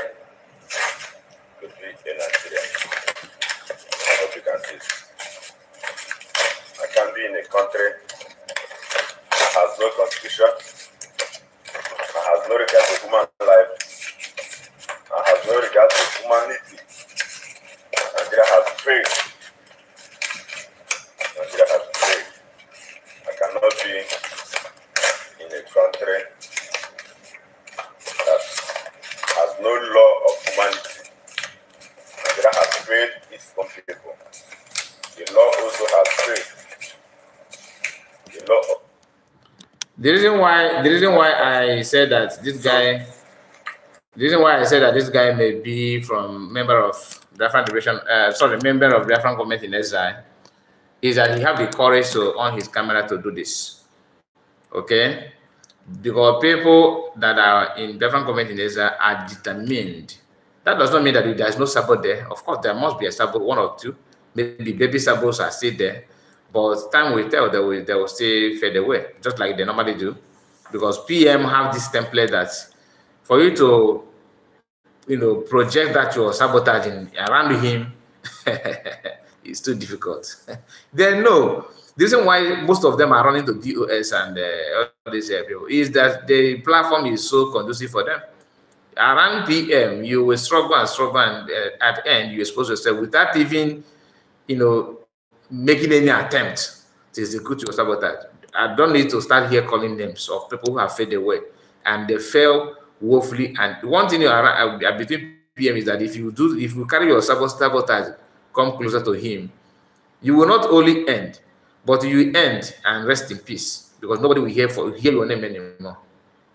to be a Nigerian. I hope you can see. I can be in a country that has no constitution, that has no regard to human life, that has no regard to humanity. Nigeria has failed. Nigeria has failed. I cannot be in a country that has no law of humanity. Nigeria has failed its own people. The law also has failed. The law. The reason why I said that this guy, the reason why I said that this guy may be from member of Biafran Liberation, member of Biafran government in exile, is that he have the courage to on his camera to do this. Okay, because people that are in Biafran government in exile are determined. That does not mean that there is no Sabo there. Of course, there must be a Sabo, one or two. Maybe baby Sabos are still there. But time will tell, they will still fade away, just like they normally do. Because PM have this template that for you to, you know, project that you're sabotaging around him, it's too difficult. They know. The reason why most of them are running to DOS and all these people is that the platform is so conducive for them. Around PM, you will struggle and at the end, you expose yourself without even, you know, making any attempt to execute your sabotage. I don't need to start here calling names of people who have faded away and they fail woefully. And one thing between PM is that if you carry your sabotage, come closer to him, you will not only end, but you end and rest in peace. because nobody will hear your name anymore.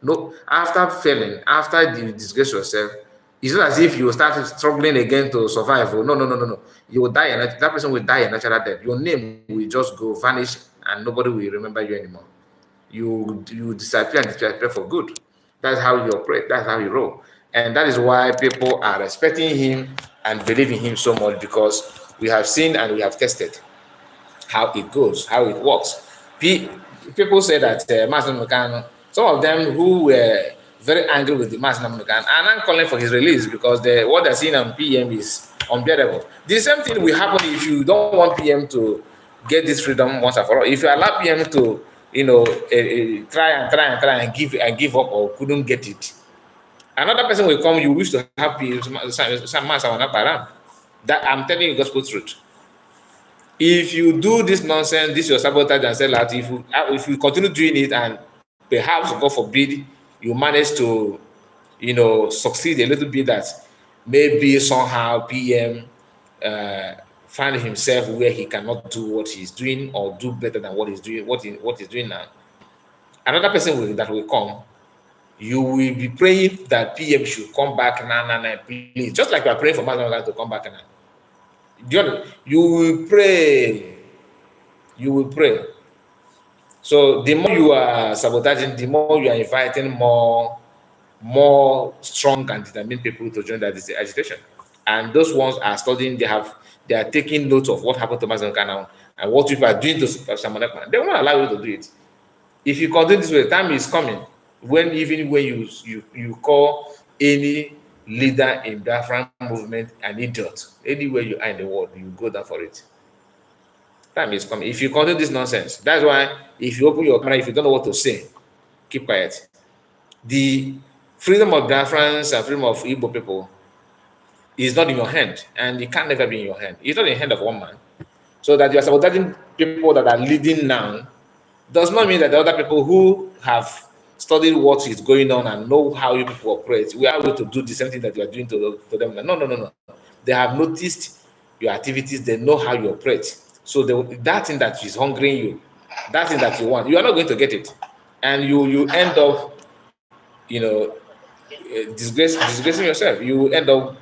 No, after failing, after you disgrace yourself, it's not as if you will start struggling again to survive. Oh, no, no, no, no, no. You will die, and that person will die a natural death. Your name will just go vanish, and nobody will remember you anymore. You disappear and disappear for good. That's how you operate. That's how you roll, and that is why people are respecting him and believing him so much, because we have seen and we have tested how it goes, how it works. People say that Mazen Mekano, some of them who were very angry with the Mazen Mekano are now calling for his release because what they're seeing on PM is unbearable. The same thing will happen if you don't want PM to get this freedom once and for all. If you allow PM to, try and give up or couldn't get it, another person will come. You wish to have some man around. That I'm telling you gospel truth. If you do this nonsense, this your sabotage and sell out, if you continue doing it and perhaps, God forbid, you manage to, succeed a little bit, that maybe somehow PM find himself where he cannot do what he's doing or do better than what he's doing, what he's doing now. Another person that will come, you will be praying that PM should come back now, please. Just like you are praying for Mazda to come back now. You will pray. You will pray. So the more you are sabotaging, the more you are inviting more strong and determined people to join that agitation. And those ones are studying. They are taking note of what happened to Mazda now and what people are doing to Samonekman. They will not allow you to do it. If you continue this way, the time is coming when you call any leader in Biafran movement an idiot. Anywhere you are in the world, you go down for it. Time is coming. If you continue this nonsense, that's why if you open your camera, if you don't know what to say, keep quiet. The freedom of Biafrans and freedom of Igbo people is not in your hand, and it can never be in your hand. It's not in the hand of one man. So that you are sabotaging people that are leading now does not mean that the other people who have studied what is going on and know how you people operate, we are able to do the same thing that you are doing to them. No. They have noticed your activities. They know how you operate. So that thing that is hungering you, that thing that you want, you are not going to get it. And you end up, disgracing yourself. You end up,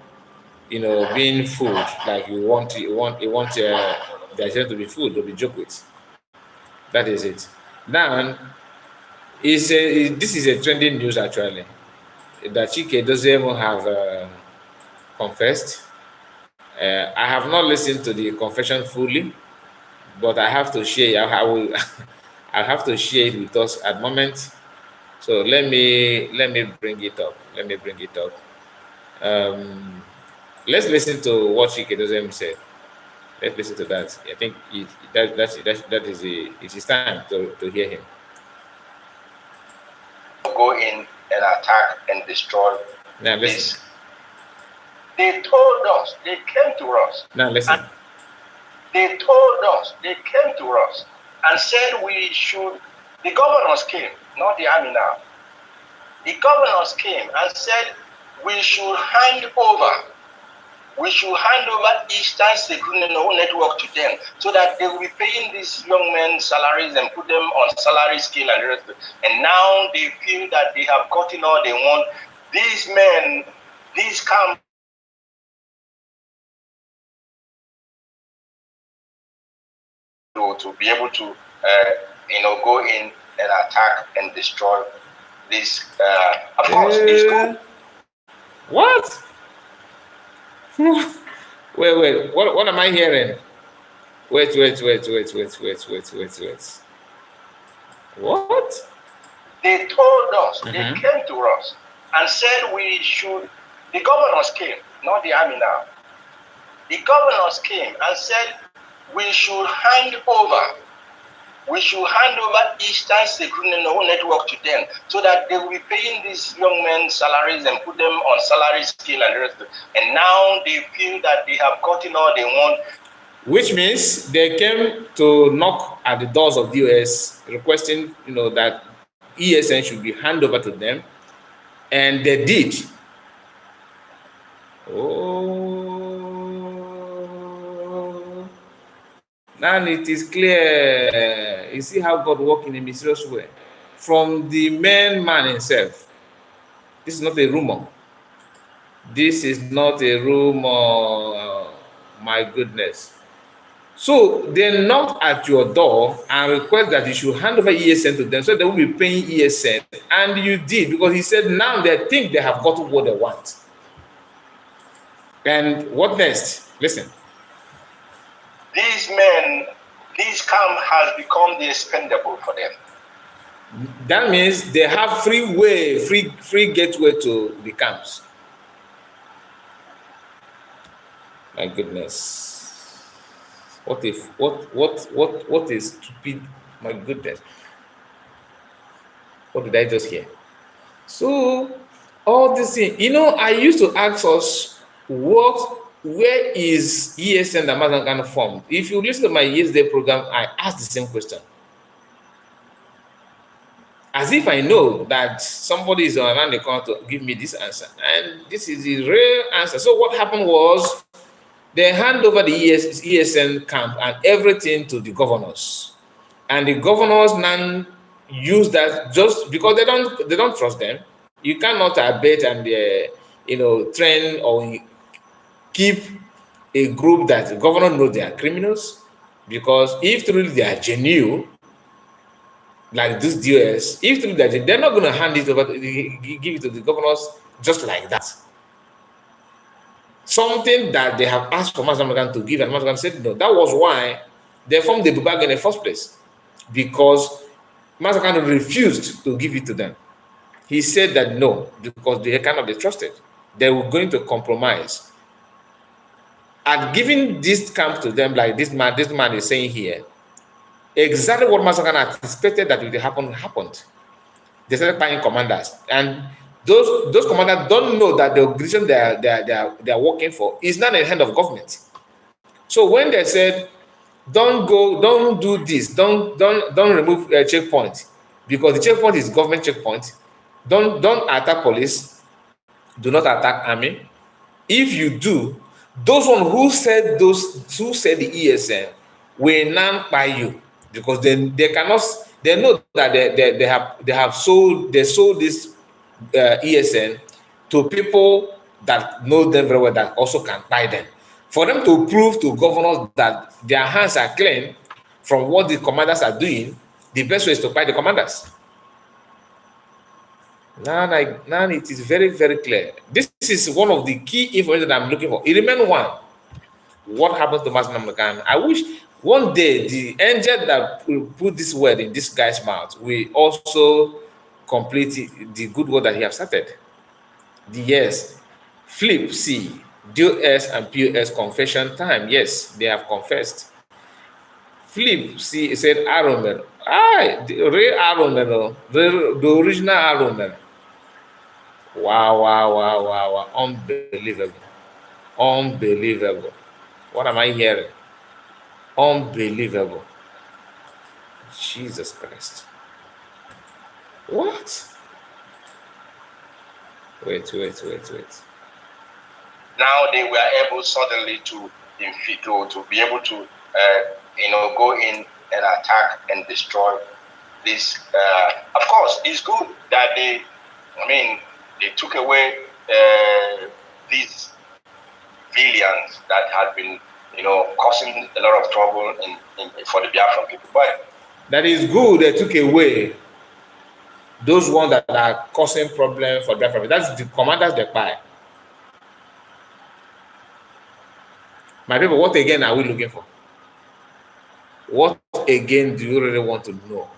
being fooled. Like you want the agenda to be fooled, to be joked with. That is it. Now, this is a trending news actually, that Chike doesn't even have confessed. I have not listened to the confession fully, but I have to share. I have to share it with us at the moment. So let me bring it up. Let's listen to what Chike doesn't say. Let's listen to that. I think it is time to hear him. Go in and attack and destroy. Now listen. They told us, they came to us. Now listen. They told us, they came to us and said the governors came, not the army now. The governors came and said we should hand over Eastern Security Network to them so that they will be paying these young men salaries and put them on salary scale and the rest. And now they feel that they have gotten all they want. These men, these camps, to be able to, go in and attack and destroy this. Of course, it's good. What? Wait. What am I hearing? Wait. What? They told us, they came to us and said the governors came, not the army now. The governors came and said we should hand over Eastern Security Network to them so that they will be paying these young men salaries and put them on salary scale and the rest. And now they feel that they have gotten all they want. Which means they came to knock at the doors of the US requesting, that ESN should be handed over to them, and they did. Oh. Now it is clear. You see how God works in a mysterious way. From the man himself. This is not a rumor. This is not a rumor. My goodness. So they knocked at your door and request that you should hand over ESN to them so they will be paying ESN. And you did, because he said now they think they have gotten what they want. And what next? Listen. These men, this camp has become the expendable for them. That means they have free gateway to the camps. My goodness. What is stupid? My goodness. What did I just hear? So all this thing, I used to ask us, where is ESN that Mazangana formed? If you listen to my yesterday program, I asked the same question. As if I know that somebody is around the corner to give me this answer. And this is the real answer. So what happened was they hand over the ESN camp and everything to the governors. And the governors now use that just because they don't trust them. You cannot abet and train or keep a group that the governor knows they are criminals, because if truly they are genuine, like this DOS, if truly they're not going to hand it over, give it to the governors just like that. Something that they have asked for Mazamagan to give, and Mazamagan said no. That was why they formed the Bubag in the first place, because Mazamagan refused to give it to them. He said that no, because they cannot be trusted. They were going to compromise. And giving this camp to them, like this man is saying here, exactly what Mazamagan anticipated that would happen happened. They started buying commanders, and those commanders don't know that the organization they are working for is not in the hand of government. So when they said, don't do this, don't remove a checkpoint, because the checkpoint is government checkpoint, don't attack police, do not attack army. If you do, those one who said the ESN will now buy you, because then they cannot. They know that they sold this ESN to people that know them very well, that also can buy them. For them to prove to governors that their hands are clean from what the commanders are doing, the best way is to buy the commanders. Now it is very, very clear. This is one of the key information that I'm looking for. It remains one. What happened to Mazamagan? I wish one day the angel that will put this word in this guy's mouth will also complete the good work that he has started. Yes, flip, see, DOS and POS confession time. Yes, they have confessed. Flip, see, it said Aaron, the real Aaron, the original Aaron. Wow. Unbelievable. What am I hearing? Unbelievable. Jesus Christ. What? Wait. Now they were able suddenly to be able to go in and attack and destroy this. Of course, it's good that they took away these villains that had been causing a lot of trouble for the Biafran people. But that is good. They took away those ones that are causing problems for Biafran. That's the commanders they buy. My people, what again are we looking for? What again do you really want to know?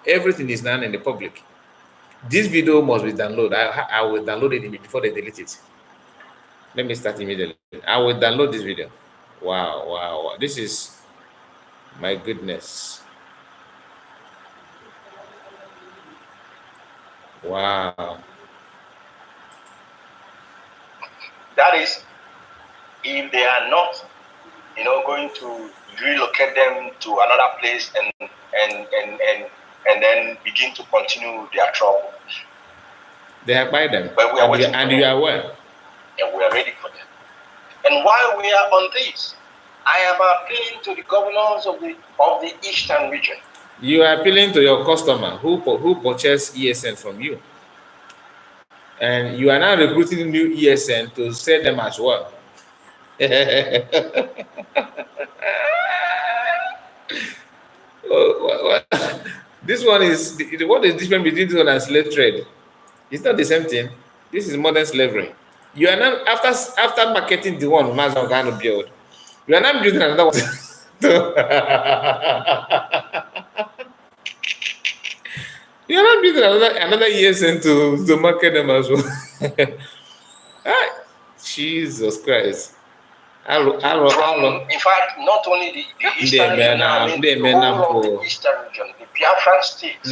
Everything is now in the public. This video must be downloaded. I will download it before they delete it. Let me start immediately. I will download this video. Wow. This is, my goodness. Wow. That is, if they are not, going to relocate them to another place and then begin to continue their trouble. They have by them. But we are and you are aware. And we are ready for them. And while we are on this, I am appealing to the governors of the eastern region. You are appealing to your customer who purchased ESN from you. And you are now recruiting new ESN to sell them as well. This one is what is different between this one and slave trade? It's not the same thing. This is modern slavery. You are now after marketing the one Mazda going to build, you are now building another one. You are not building another ESN to market them as well. Jesus Christ. In fact, not only the eastern region, now, I mean the whole of the eastern region, the Biafran states,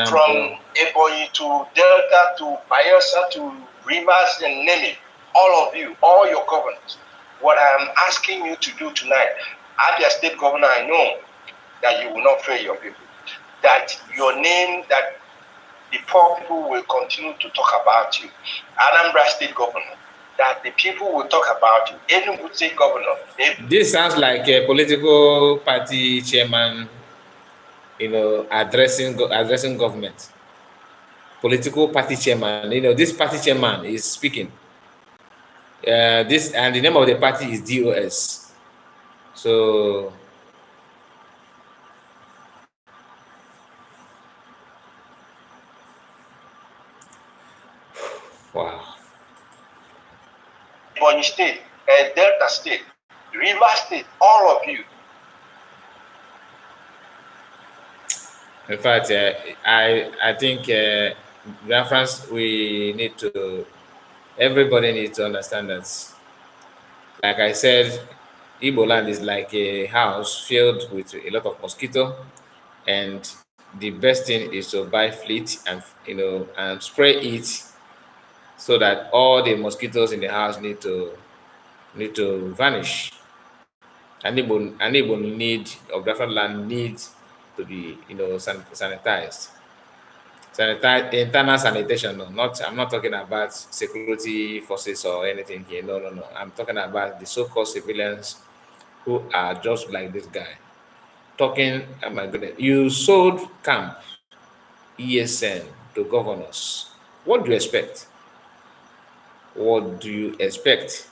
from Ebonyi to Delta to Bayelsa to Rivers and name it, all of you, all your governors. What I am asking you to do tonight, Abia State Governor, I know that you will not fail your people, that your name, that the poor people will continue to talk about you. Anambra State Governor, that the people will talk about you. Enugu State Governor. This sounds like a political party chairman, addressing government. Political party chairman, this party chairman is speaking. This and the name of the party is DOS. So wow. Ebonyi State, Delta State, River State, all of you. In fact, I think France, everybody needs to understand that. Like I said, Igbo land is like a house filled with a lot of mosquito, and the best thing is to buy fleet and and spray it so that all the mosquitoes in the house need to vanish. And Igbo need of different land needs to be sanitized. Internal sanitation. No, I'm not talking about security forces or anything here. No. I'm talking about the so-called civilians who are just like this guy. Talking, oh my goodness, you sold camp ESN to governors. What do you expect? What do you expect?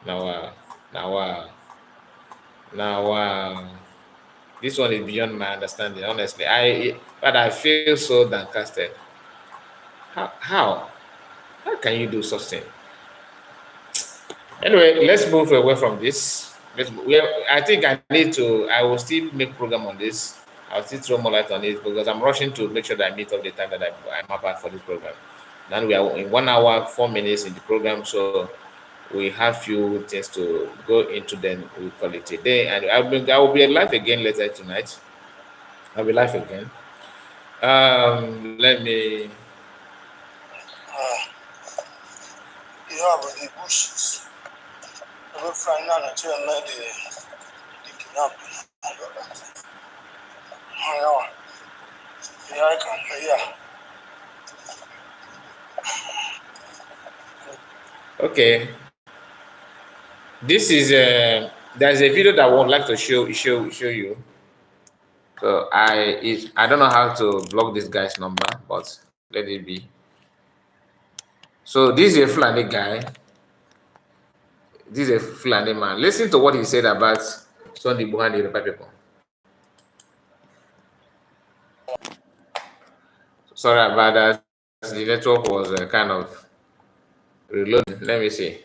Now, this one is beyond my understanding, honestly. But I feel so downcasted. How can you do such thing? Anyway, let's move away from this. I think I will still make program on this. I'll still throw more light on it because I'm rushing to make sure that I meet up the time that I map out for this program. Then we are in 1 hour, 4 minutes in the program, so we have few things to go into. Then we call it a day, and I will be live again later tonight. I'll be live again. Let me. You have the bushes. I will find out until the kidnapping. Yeah, I can. Yeah. Okay. This is there's a video that I would like to show you. So I don't know how to block this guy's number, but let it be. So this is a Fulani guy. This is a Fulani man. Listen to what he said about Sunday Buhari Yoruba people. Sorry about that. The network was kind of reloading. Let me see.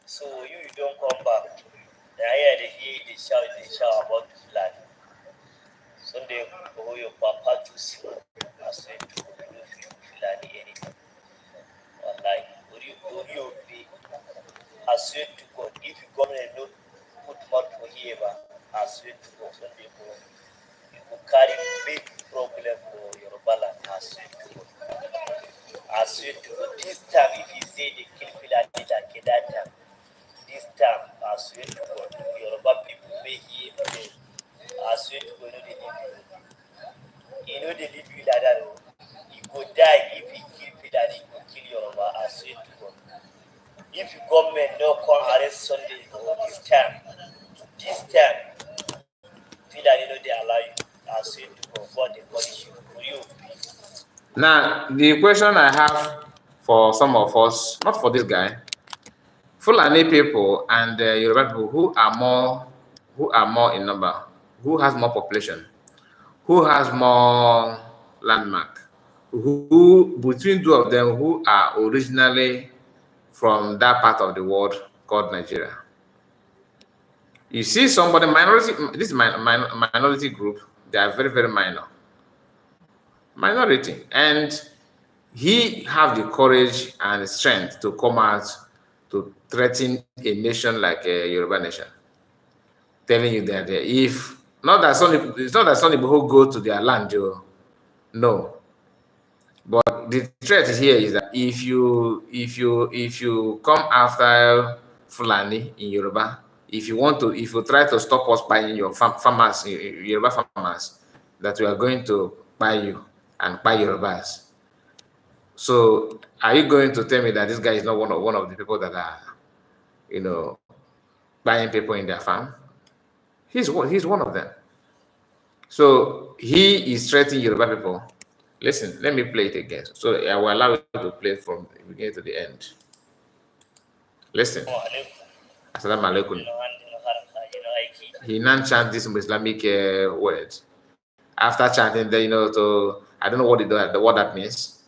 So you don't come back. The higher they shout about blood. Sunday, go your papa to see. I said to Fulani anything. Like, would you be? I swear to God, if you come and not put mouth for here, I swear to God, Sunday, you will carry big problem for your balance. I swear to God. I swear to God, this time if you say they kill Fulani like that time, this time I swear to God, Yoruba people may hear me. I swear to God, you know they leave you like that. You go die if you kill Fulani, you go kill Yoruba. I swear to God. If the government no come arrest Sunday this time, Fulani no they allow you. I swear to God, for the punish you. For you. Now, the question I have for some of us, not for this guy, Fulani people and Yoruba people, who are more in number, who has more population, who has more landmark, who between two of them who are originally from that part of the world called Nigeria. You see somebody minority, this minority group, they are very, very minority, and he have the courage and strength to come out to threaten a nation like a Yoruba nation, telling you that if not that it's not that some people who go to their land, no. But the threat here is that if you come after Fulani in Yoruba, if you try to stop us buying your farmers, Yoruba farmers, that we are going to buy you and buy Yorubas. So are you going to tell me that this guy is not one of the people that are, buying people in their farm? He's one of them. So he is threatening Yoruba people. Listen, let me play it again. So I will allow you to play from the beginning to the end. Listen. Assalamu alaikum. He now chant this Islamic words. After chanting, then I don't know what that means.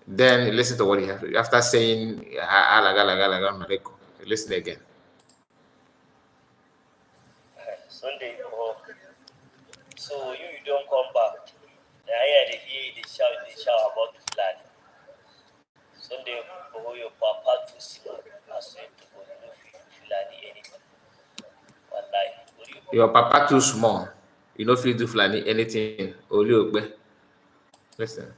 Then listen to what he has. After saying alaikum, listen again. Sunday, so you don't come back. I hear they shout about the flag. Sunday, your papa too small. I swear to God, you don't Fulani anything. Your papa too small. You don't feel do Fulani anything. Listen.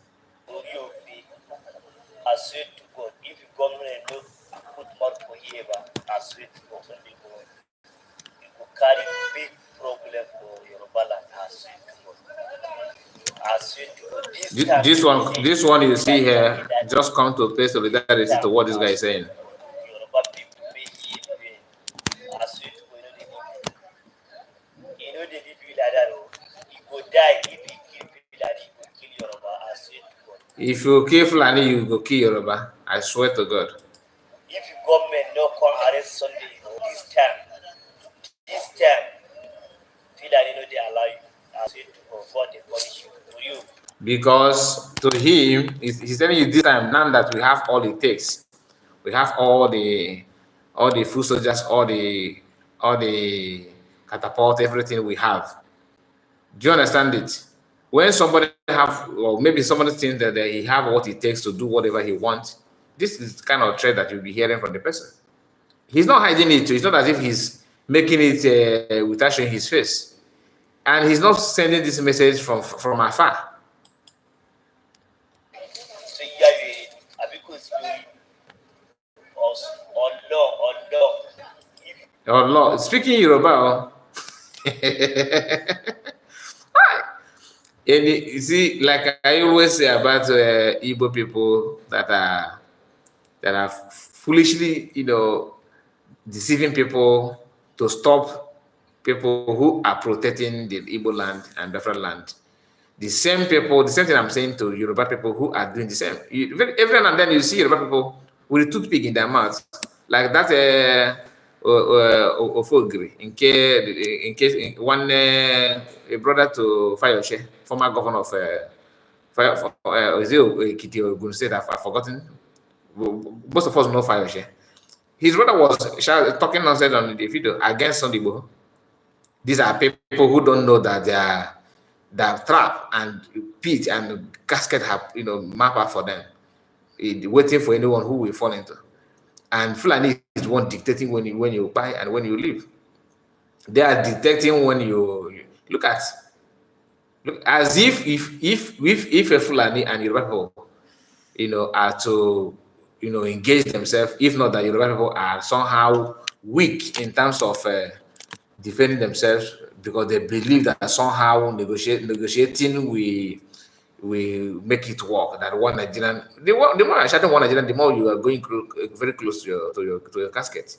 I swear to God, if the government no put more for here, I swear to God, Sunday, you will carry big problem for Yoruba land. I swear to God. I swear to God. This one you see here just come to a place of solidarity to what this guy is saying. Yoruba people may hear I swear to God, you know they did like that. You go die if you kill Fulani, you go kill Yoruba. I swear to God. If you kill Fulani, you go kill Yoruba. I swear to God. If the government no come arrest Sunday this time, Fulani no they allow you. I swear to God, for the punish you. For you. Because to him, he's telling you this time, now that we have all it takes, we have all the food soldiers, all the catapult, everything we have. Do you understand it? When somebody or maybe somebody thinks that he have what it takes to do whatever he wants, this is the kind of threat that you'll be hearing from the person. He's not hiding it. It's not as if he's making it without showing his face. And he's not sending this message from afar. Oh Lord, speaking Yoruba. And you see, like I always say about Igbo people that are foolishly, deceiving people to stop people who are protecting the Igbo land and different land. The same thing I'm saying to Yoruba people who are doing the same. Every now and then you see Yoruba people with a toothpick in their mouth, like that Ofogri, in case one a brother to Fayoshe, former governor of Ekiti or Ogun State, I've forgotten. Most of us know Fayoshe. His brother was talking nonsense on the video against Sondibo. These are people who don't know that the trap and pit and casket have map out for them, waiting for anyone who will fall into. And Fulani is the one dictating when you buy and when you leave. They are dictating when you look as if a Fulani and Yoruba people, are to engage themselves. If not that Yoruba people are somehow weak in terms of defending themselves, because they believe that somehow negotiating we make it work. That one Nigerian, the more I shouting one Nigerian, the more you are going very close to your casket,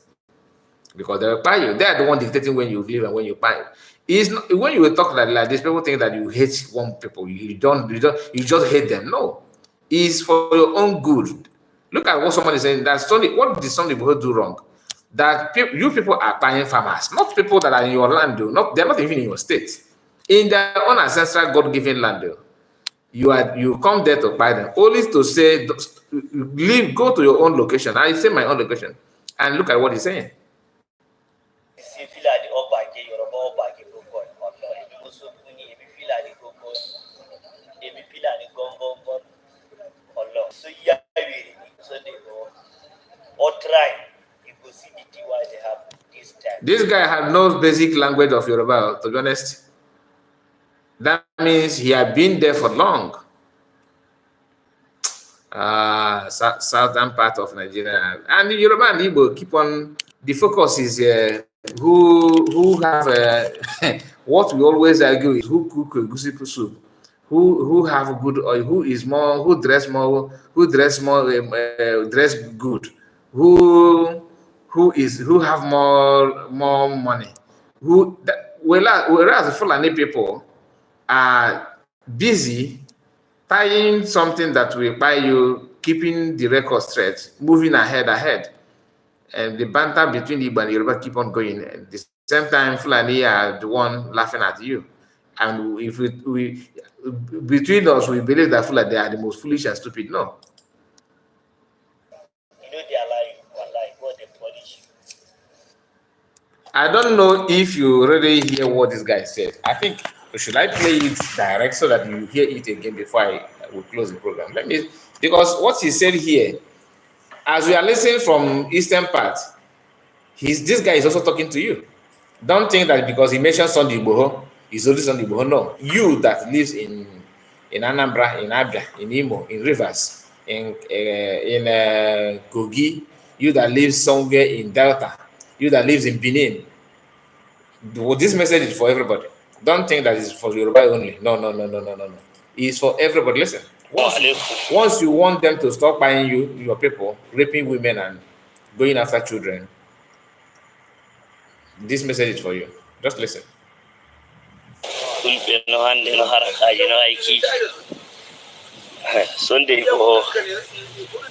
because they will buy you. They are the one dictating when you live and when you buy. It's not, when you talk like this, people think that you hate one people. You just hate them. No, it's for your own good. Look at what somebody is saying. That Sunday, what did Sunday people do wrong? That you people are buying farmers, not people that are in your land. Though. Not they're not even in your state, in their own ancestral God-given land. Though. You come there to buy them, only to say leave, go to your own location. I say my own location, and look at what he's saying. See Fulani Obage, Yoruba Obage, go go. Allah, if you so kuni, if Fulani go go, if Fulani go. Allah. So yeah, so they go or try. You go see the why they have this time. This guy had no basic language of Yoruba, to be honest. That means he had been there for long. Southern part of Nigeria, and the Yoruba and Igbo keep on. The focus is who have what we always argue is who cook egusi soup, who have good oil, who is more, who dress more, dress good, who have more money, whereas the Fulani people are busy tying something that will buy you, keeping the record straight, moving ahead. And the banter between Igbo and Yoruba keep on going. At the same time, Fulani are the one laughing at you. And if we between us, we believe that Fulani are the most foolish and stupid. No. You know they are lying, God they punish you. I don't know if you already hear what this guy said. I think, should I play it direct so that you hear it again before I will close the program? Because what he said here, as we are listening from Eastern part, this guy is also talking to you. Don't think that because he mentioned Sunday Igboho, he's only Sunday Igboho. No, you that lives in Anambra, in Abia, in Imo, in Rivers, in Kogi, you that lives somewhere in Delta, you that lives in Benin. This message is for everybody. Don't think that it's for Yoruba only. No. It's for everybody. Listen. Once you want them to stop buying your people, raping women and going after children, this message is for you. Just listen. Sunday,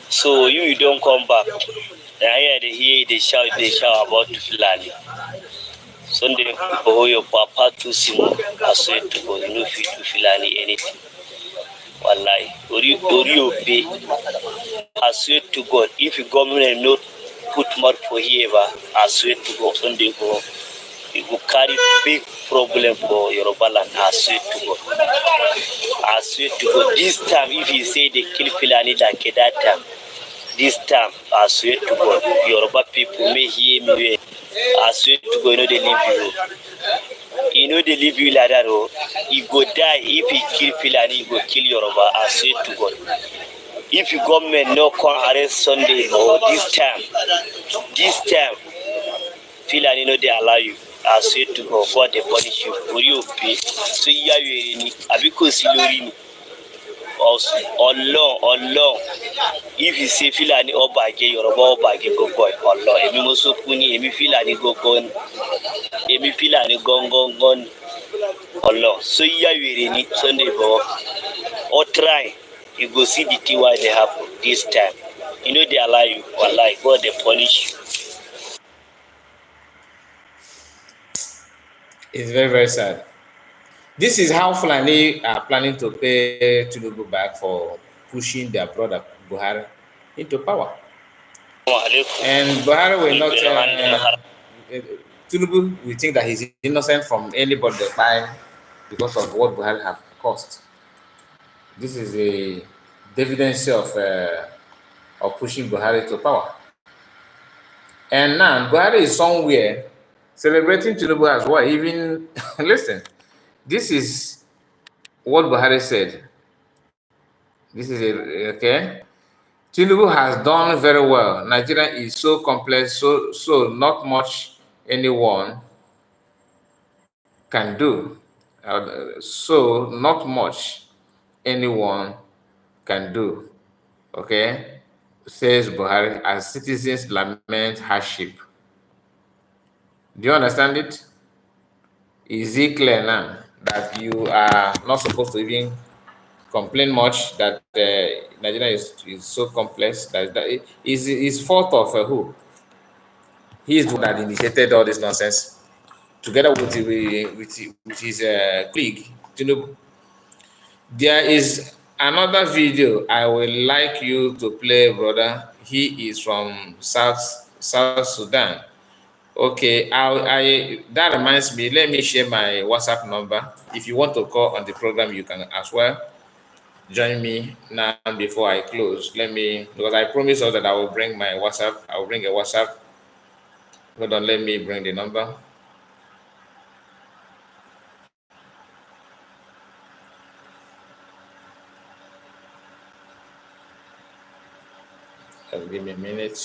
so you don't come back. I hear they shout about Fulani. Sunday, your papa too simple. I swear to God, you know if you do Fulani anything. Wallahi, or you pay. I swear to God, if you government not put more for here, I swear to God, Sunday, it will carry big problem for Yoruba land. I swear to God. I swear to God, this time, if you say they kill Fulani like that time, this time, I swear to God, Yoruba people may hear me. I swear to God, they leave you. You know they leave you like that, oh. He go die. If he kill Fulani, he go kill Yoruba. I swear to God. If your government no come arrest Sunday or this time, Fulani no they allow you. I swear to God, God they punish you. For you pay. So you are any. Because you also Allah. If you say Fulani Obage, Yoruba Obage go go. Allah. Emi moso kuni. Emi Fulani go go. Emi Fulani gone. Allah. So you are any Sunday go or try. You go see the thing why they happen this time. You know they allow you. Wallahi, God they punish you. It's very, very sad. This is how Fulani are planning to pay Tinubu back for pushing their brother Buhari into power. And Buhari will not. Tinubu, we think that he's innocent from anybody they buy because of what Buhari have cost. This is a evidence of pushing Buhari to power. And now Buhari is somewhere celebrating Tinubu as well. Even listen, this is what Buhari said. This is okay. Tinubu has done very well. Nigeria is so complex, so not much anyone can do. So not much anyone can do. Okay, says Buhari as citizens lament hardship. Do you understand it? Is it clear now that you are not supposed to even complain much that Nigeria is so complex that is fault of who? He is the one that initiated all this nonsense together with his colleague Tinubu. There is another video I would like you to play, brother. He is from South Sudan. Okay, that reminds me. Let me share my WhatsApp number. If you want to call on the program, you can as well. Join me now before I close. Let me, because I promised us that I will bring my WhatsApp. I will bring a WhatsApp. Hold on, let me bring the number. Give me a minute.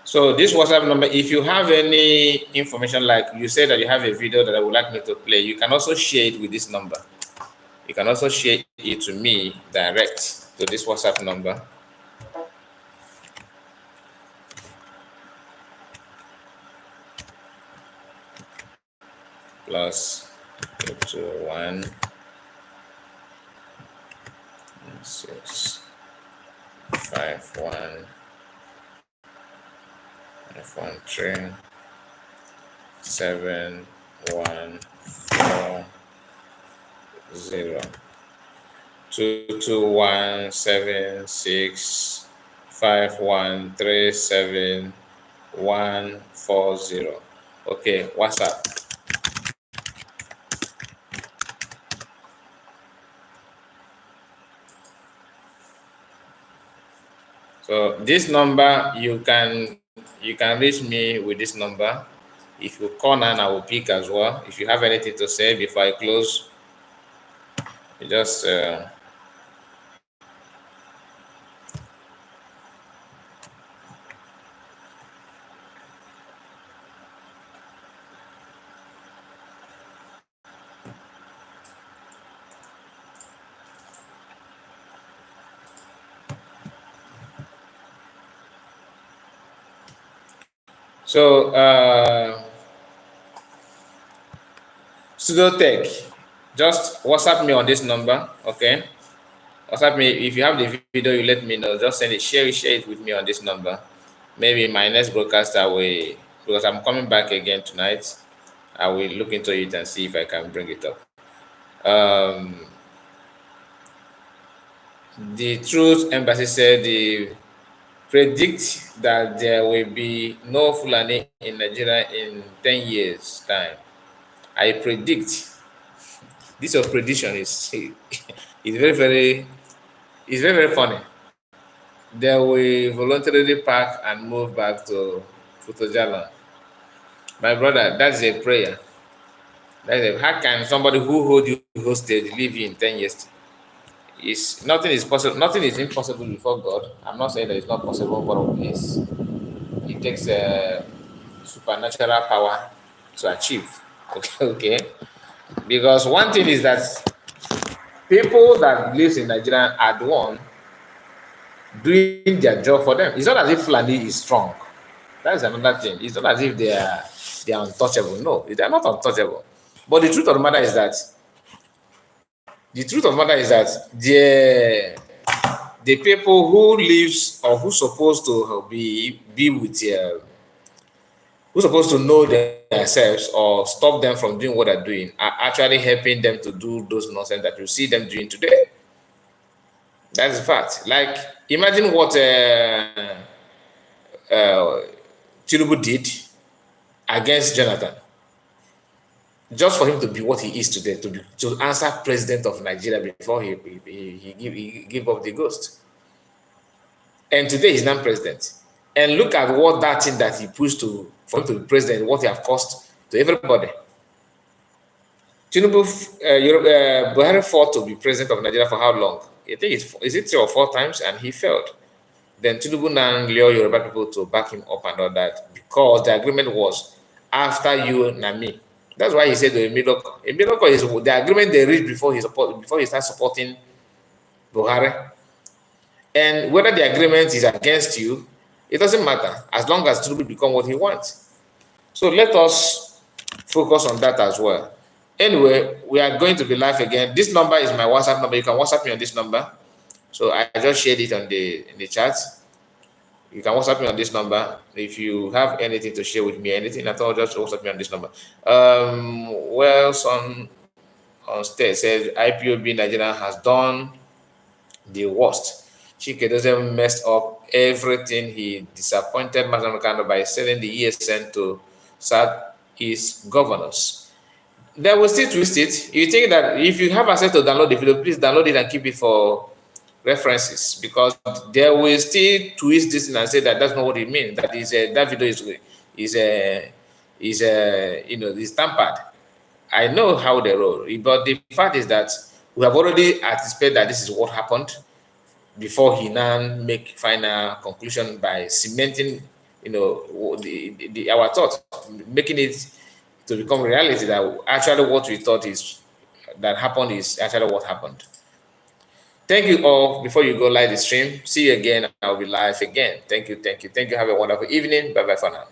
So this WhatsApp number, if you have any information, like you said that you have a video that I would like me to play, you can also share it with this number. You can also share it to me direct to this WhatsApp number. Plus 221 6 51 513 714 0 22176 5137 140. Okay, WhatsApp. So this number you can reach me with this number. If you call now, I will pick as well. If you have anything to say before I close, you just so Pseudotech, just WhatsApp me on this number, okay? WhatsApp me. If you have the video, you let me know. Just send it, share it with me on this number. Maybe my next broadcast I will, because I'm coming back again tonight, I will look into it and see if I can bring it up. The Truth Embassy said they predict that there will be no Fulani in Nigeria in 10 years' time. I predict. This of prediction is very funny. They will voluntarily pack and move back to Futojalan. My brother, that's a prayer. How can somebody who hold you hostage leave you in 10 years? Nothing is possible. Nothing is impossible before God. I'm not saying that it's not possible, but it takes a supernatural power to achieve. Okay. Because one thing is that people that live in Nigeria are the one doing their job for them. It's not as if Fulani is strong. That is another thing. It's not as if they are untouchable. No, they are not untouchable. But the truth of the matter is that the people who lives or who supposed to be with who's supposed to know themselves or stop them from doing what they're doing are actually helping them to do those nonsense that you see them doing today. That's the fact. Like, imagine what Tinubu did against Jonathan, just for him to be what he is today, to answer president of Nigeria before he give up the ghost. And today he's not president. And look at what that thing that he pushed for him to be president, what he have cost to everybody. Tinubu, Buhari fought to be president of Nigeria for how long? I think is it 3 or 4 times, and he failed. Then Tinubu now lure Yoruba people to back him up and all that because the agreement was after you and me. That's why he said the Emiloko. Emiloko is the agreement they reached before he starts supporting Buhari. And whether the agreement is against you, it doesn't matter as long as Tinubu become what he wants. So let us focus on that as well. Anyway, we are going to be live again. This number is my WhatsApp number. You can WhatsApp me on this number. So I just shared it on in the chat. You can WhatsApp me on this number. If you have anything to share with me, anything at all, just WhatsApp me on this number. Son on stage says IPOB Nigeria has done the worst. Chike doesn't mess up everything. He disappointed Mazamukano by selling the ESN to Southeast governors. They will still twist it. You think that if you have access to download the video, please download it and keep it for references, because they will still twist this and say that that's not what it means. That is that video is tampered. I know how they roll, but the fact is that we have already anticipated that this is what happened before he now make final conclusion by cementing, our thought, making it to become reality that actually what we thought is that happened is actually what happened. Thank you all. Before you go live the stream, see you again. I'll be live again. Thank you. Have a wonderful evening. Bye bye for now.